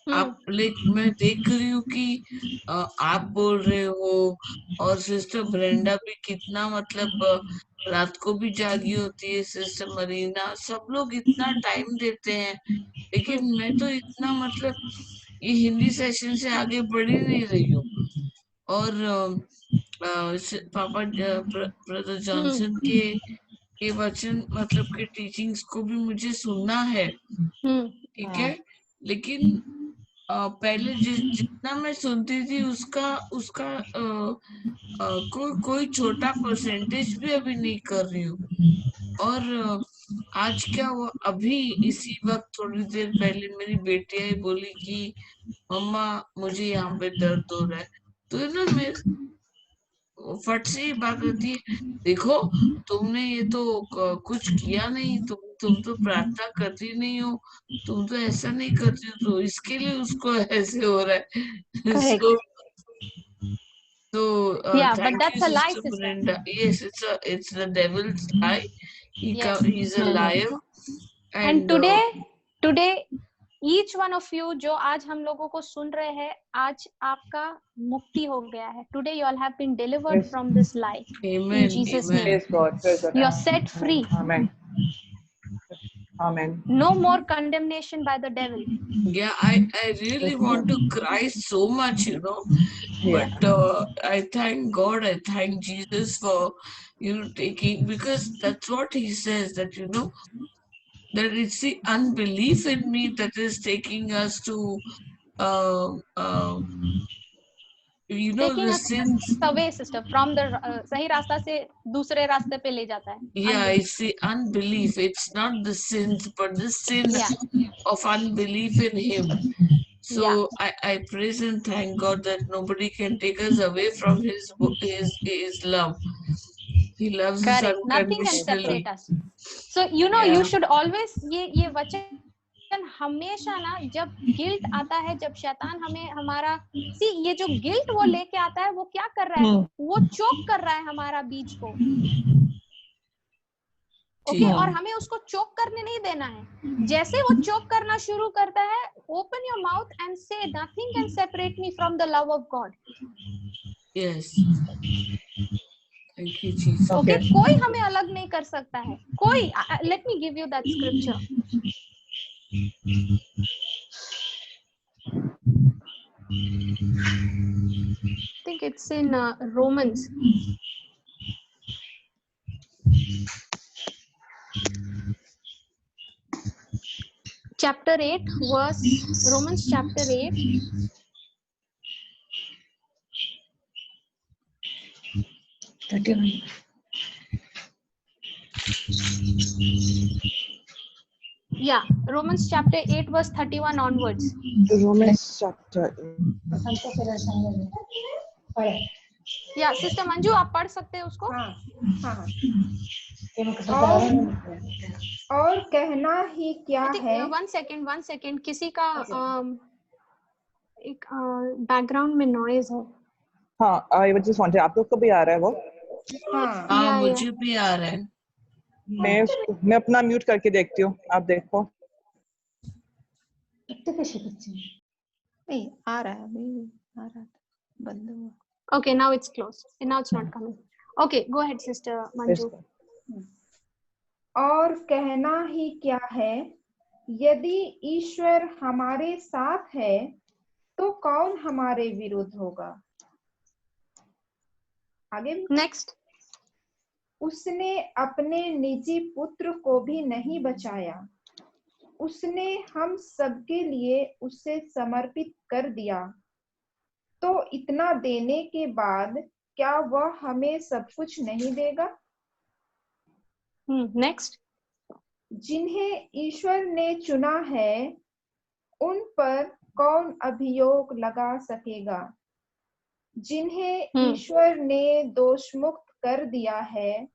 आप मैं देख रही हूँ कि आप बोल रहे हो और सिस्टर ब्रेंडा भी कितना मतलब रात को भी जागी होती है, सिस्टर मरीना, सब लोग इतना टाइम देते हैं, लेकिन मैं तो इतना मतलब ये हिंदी सेशन से आगे बढ़ ही नहीं रही हूँ। और पापा ब्रदर जॉनसन के वचन मतलब के टीचिंग्स को भी मुझे सुनना है, ठीक है, लेकिन पहले जितना मैं सुनती थी उसका कोई छोटा परसेंटेज भी अभी नहीं कर रही हूँ। और आज क्या हुआ, अभी इसी वक्त थोड़ी देर पहले मेरी बेटी आई, बोली कि मम्मा मुझे यहाँ पे दर्द हो रहा है। तो ना मैं फट से ही बात होती है, देखो तुमने ये तो कुछ किया नहीं, तुम तुम तो प्रार्थना करती नहीं हो, तुम तो ऐसा नहीं करती हो, तो इसके लिए उसको ऐसे हो रहा है. So Yeah, but thank that's you, a lie, Sister sister. Brenda. Yes, it's the devil's lie. Yes. He's a liar. And today each one of you जो आज हम लोगों को सुन रहे हैं, आज आपका मुक्ति हो गया है. Today you all have been delivered Yes. from this lie. Amen. In Jesus' Amen. name. Praise God. Praise God. You are set free. Amen. Amen. No more condemnation by the devil. Yeah, I really want to cry so much, you know. But I thank God, I thank Jesus for, you know, taking, because that's what he says, that, you know, that it's the unbelief in me that is taking us to, you know, Taking the us sins. away, sister, from the सही रास्ता से दूसरे रास्ते पे ले जाता है. Yeah, it's the unbelief. It's not the sins, but the sin of unbelief in him. So I praise and thank God that nobody can take us away from his love. He loves us Correct. Nothing can unconditionally. separate us. So you know, you should always ये वचन हमेशा ना, जब guilt आता है, जब शैतान हमें हमारा ये जो गिल्ट वो लेके आता है, वो क्या कर रहा है, वो चोक कर रहा है हमारा बीज को. ओके, और हमें उसको चोक करने नहीं देना है. जैसे वो चोक करना शुरू करता है, ओपन योर माउथ एंड से nothing can separate me from the love of God. Yes. Thank you, Jesus. Okay, कोई हमें अलग नहीं कर सकता है. कोई. Let me give you that scripture. I think it's in Romans. Chapter 8 verse, Romans chapter 8. Yeah, Romans chapter 8 verse 31 onwards. Romans chapter. Yeah, Sister Manju, आप पढ़ सकते हैं उसको? हाँ. और कहना ही क्या है. one second, किसी का एक बैकग्राउंड में नॉइज है. हाँ, I was just wondering, आप लोग को भी आ रहा है वो? हाँ, मुझे भी आ रहा है. मैं अपना म्यूट करके देखती हूँ, आप देखो. नहीं आ रहा है, अभी आ रहा था, बंद हुआ. Okay, now it's closed. And now it's not coming. Okay, go ahead, Sister Manju. और कहना ही क्या है, यदि ईश्वर हमारे साथ है तो कौन हमारे विरुद्ध होगा. आगे नेक्स्ट. उसने अपने निजी पुत्र को भी नहीं बचाया, उसने हम सबके लिए उसे समर्पित कर दिया, तो इतना देने के बाद क्या वह हमें सब कुछ नहीं देगा. नेक्स्ट. जिन्हें ईश्वर ने चुना है उन पर कौन अभियोग लगा सकेगा. जिन्हें ईश्वर ने दोष मुक्त कर दिया है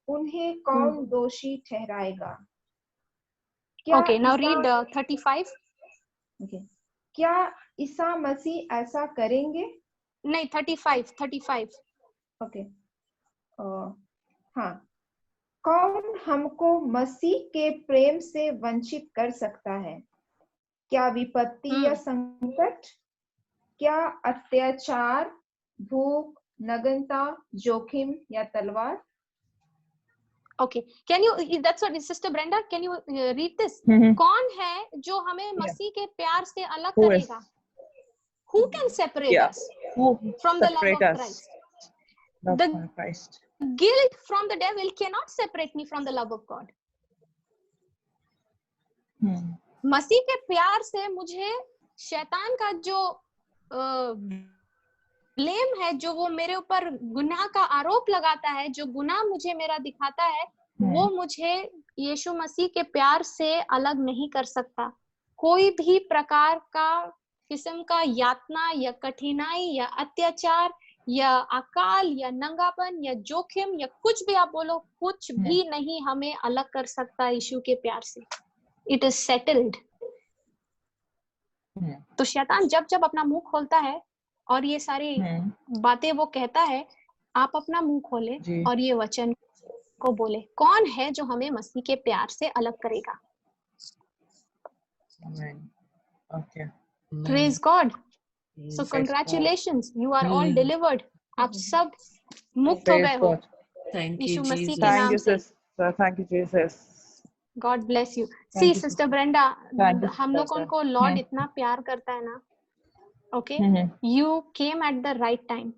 उन्हें कौन दोषी ठहराएगा. Okay, now read 35. Okay. क्या ईसा मसीह ऐसा करेंगे. नहीं, 35. ओके. हाँ. कौन हमको मसीह के प्रेम से वंचित कर सकता है. क्या विपत्ति या संकट, क्या अत्याचार, भूख, नग्नता, जोखिम या तलवार. Okay, can you, that's what Sister Brenda, can you read this? कौन है जो हमें मसीह के प्यार से अलग करेगा? Who can separate us from the love of Christ? The guilt from the devil cannot separate me from the love of God. मसीह के प्यार से मुझे शैतान का जो ब्लेम है, जो वो मेरे ऊपर गुनाह का आरोप लगाता है, जो गुनाह मुझे मेरा दिखाता है, वो मुझे यीशु मसीह के प्यार से अलग नहीं कर सकता. कोई भी प्रकार का किस्म का यातना या कठिनाई या अत्याचार या अकाल या नंगापन या जोखिम या कुछ भी आप बोलो, कुछ भी नहीं हमें अलग कर सकता यीशु के प्यार से। It is settled. तो शैतान जब जब अपना मुंह खोलता है और ये सारी बातें वो कहता है, आप अपना मुंह खोले और ये वचन को बोले, कौन है जो हमें मसीह के प्यार से अलग करेगा? Okay. Praise God. So congratulations, you are all delivered. आप सब मुक्त हो गए हो Thank you, Yeshu Masih Jesus. के नाम से। Thank you, Jesus. God bless you. Thank See, you, Sister sister. Brenda, Thank you, हम लोगों sister. को लॉर्ड इतना प्यार करता है ना, okay? You came at the right time.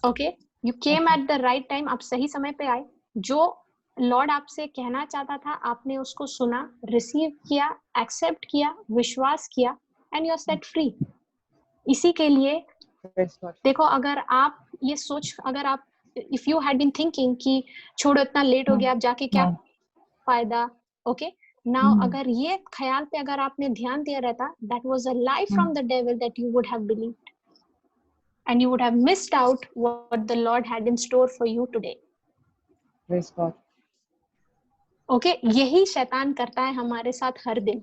Okay? You came at the right time. आप सही समय पे आए। जो लॉर्ड आपसे कहना चाहता था, आपने उसको सुना, रिसीव किया, एक्सेप्ट किया, विश्वास किया, and you are set free. इसी के लिए देखो, अगर आप ये सोच, अगर आप if you had been thinking कि छोड़ो इतना लेट हो गया, अब जाके क्या फायदा, ओके नाउ अगर ये ख्याल पे अगर आपने ध्यान दिया रहता, that was a lie from the devil that you would have believed and you would have missed out what the Lord had in store for you today. Praise God. Okay, यही शैतान करता है हमारे साथ हर दिन।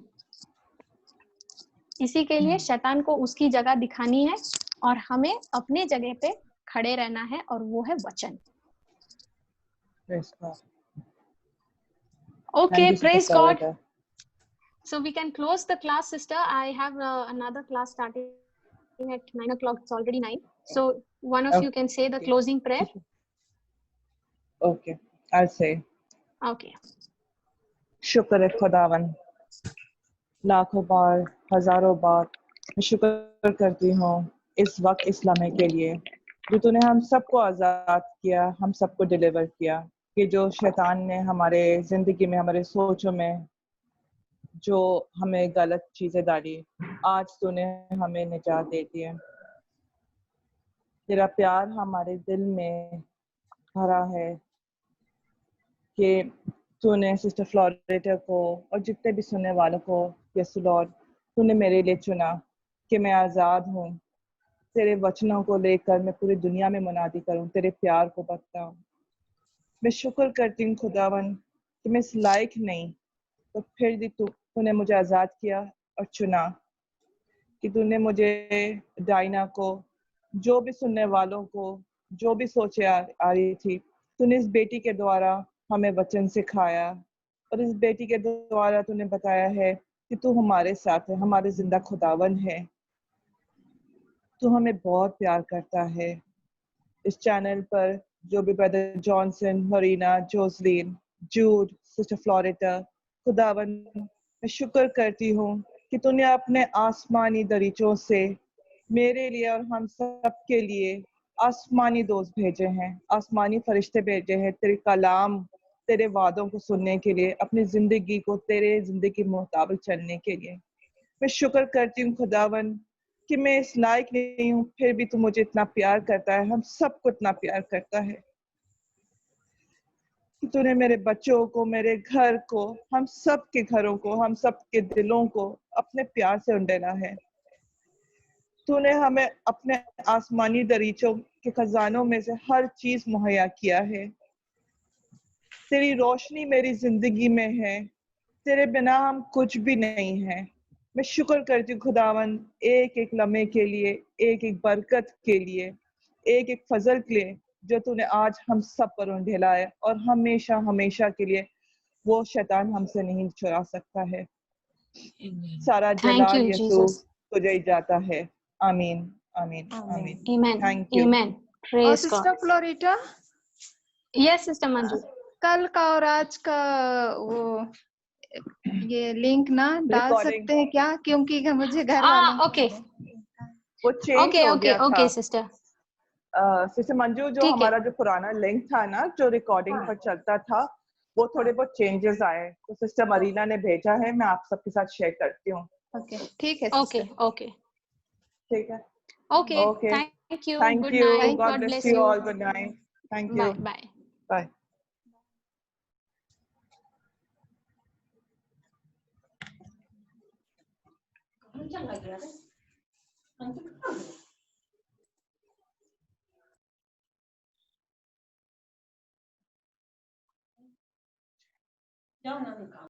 इसी के लिए शैतान को उसकी जगह दिखानी है और हमें अपने जगह पे खड़े रहना है, और वो है वचन। Praise God. Okay, Thank you, praise Sister God. Brenda. So we can close the class, sister. I have another class starting at 9 o'clock. It's already 9. So one of you can say the closing prayer. Okay, I'll say. Okay. शुक्र है खुदावन, लाखों बार, हजारों बार मैं शुक्र करती हूँ इस वक्त इस लम्हे के लिए जो तूने हम सबको आज़ाद किया, हम सबको डिलीवर किया। कि जो शैतान ने हमारे जिंदगी में, हमारे सोचों में जो हमें गलत चीजें डाली, आज तूने हमें निजात दे दी है। तेरा प्यार हमारे दिल में भरा है कि तूने सिस्टर फ्लोरेटा को और जितने भी सुनने वालों को, यीशु लॉर्ड, तूने मेरे लिए चुना कि मैं आज़ाद हूँ। तेरे वचनों को लेकर मैं पूरी दुनिया में मुनादी करूँ, तेरे प्यार को बताऊँ। मैं शुक्र करती हूँ खुदावन कि मैं इस लायक नहीं, तो फिर भी तूने मुझे आज़ाद किया और चुना। कि तूने मुझे, डायना को, जो भी सुनने वालों को, जो भी सोचे आ रही थी, तूने इस बेटी के द्वारा हमें वचन सिखाया, और इस बेटी के द्वारा तूने बताया है कि तू हमारे साथ है, हमारे जिंदा खुदावन है। तू हमें बहुत प्यार करता है। इस चैनल पर जो भी brother Johnson, Marina, Jocelyn, Jude, sister Floreta, खुदावन मैं शुक्र करती हूँ कि तूने अपने आसमानी दरीचों से मेरे लिए और हम सब के लिए आसमानी दोस्त भेजे हैं, आसमानी फरिश्ते भेजे हैं, तेरे कलाम, तेरे वादों को सुनने के लिए, अपनी जिंदगी को तेरे जिंदगी मुताबिक चलने के लिए। मैं शुक्र करती हूँ खुदावन कि मैं इस लायक नहीं हूँ, फिर भी तू मुझे इतना प्यार करता है, हम सबको इतना प्यार करता है कि तूने मेरे बच्चों को, मेरे घर को, हम सब के घरों को, हम सब के दिलों को अपने प्यार से उंडेला है। तूने हमें अपने आसमानी दरीचों के खजानों में से हर चीज मुहैया किया है। तेरी रोशनी मेरी जिंदगी में है, तेरे बिना हम कुछ भी नहीं है। मैं शुक्र करती हूँ खुदावन एक एक लम्हे के लिए, एक एक बरकत के लिए, एक एक फजल के लिए जो तूने आज हम सब पर उंडेला है, और हमेशा हमेशा के लिए वो शैतान हमसे नहीं चुरा सकता है। सारा जलाल यीशु तुझे ही जाता है। आमीन, आमीन, आमीन। Thank you. Amen. और Praise God. Sister Floreta, Yes, Sister Manju. कल का और आज का वो ये लिंक ना डाल सकते हैं क्या? क्योंकि मुझे घर वालों ओके वो चेंज हो गया था। Okay sister. सिस्टर मंजू, जो हमारा जो पुराना लिंक था ना, जो रिकॉर्डिंग पर चलता था, वो थोड़े बहुत चेंजेस आए, तो सिस्टर मरीना ने भेजा है, मैं आप सबके साथ शेयर करती हूँ। ओके, ठीक है। ओके ओके ठीक है। Okay, okay, thank you, thank good you, night, God bless you all, good night, thank you, bye bye. जाओ ना निकाल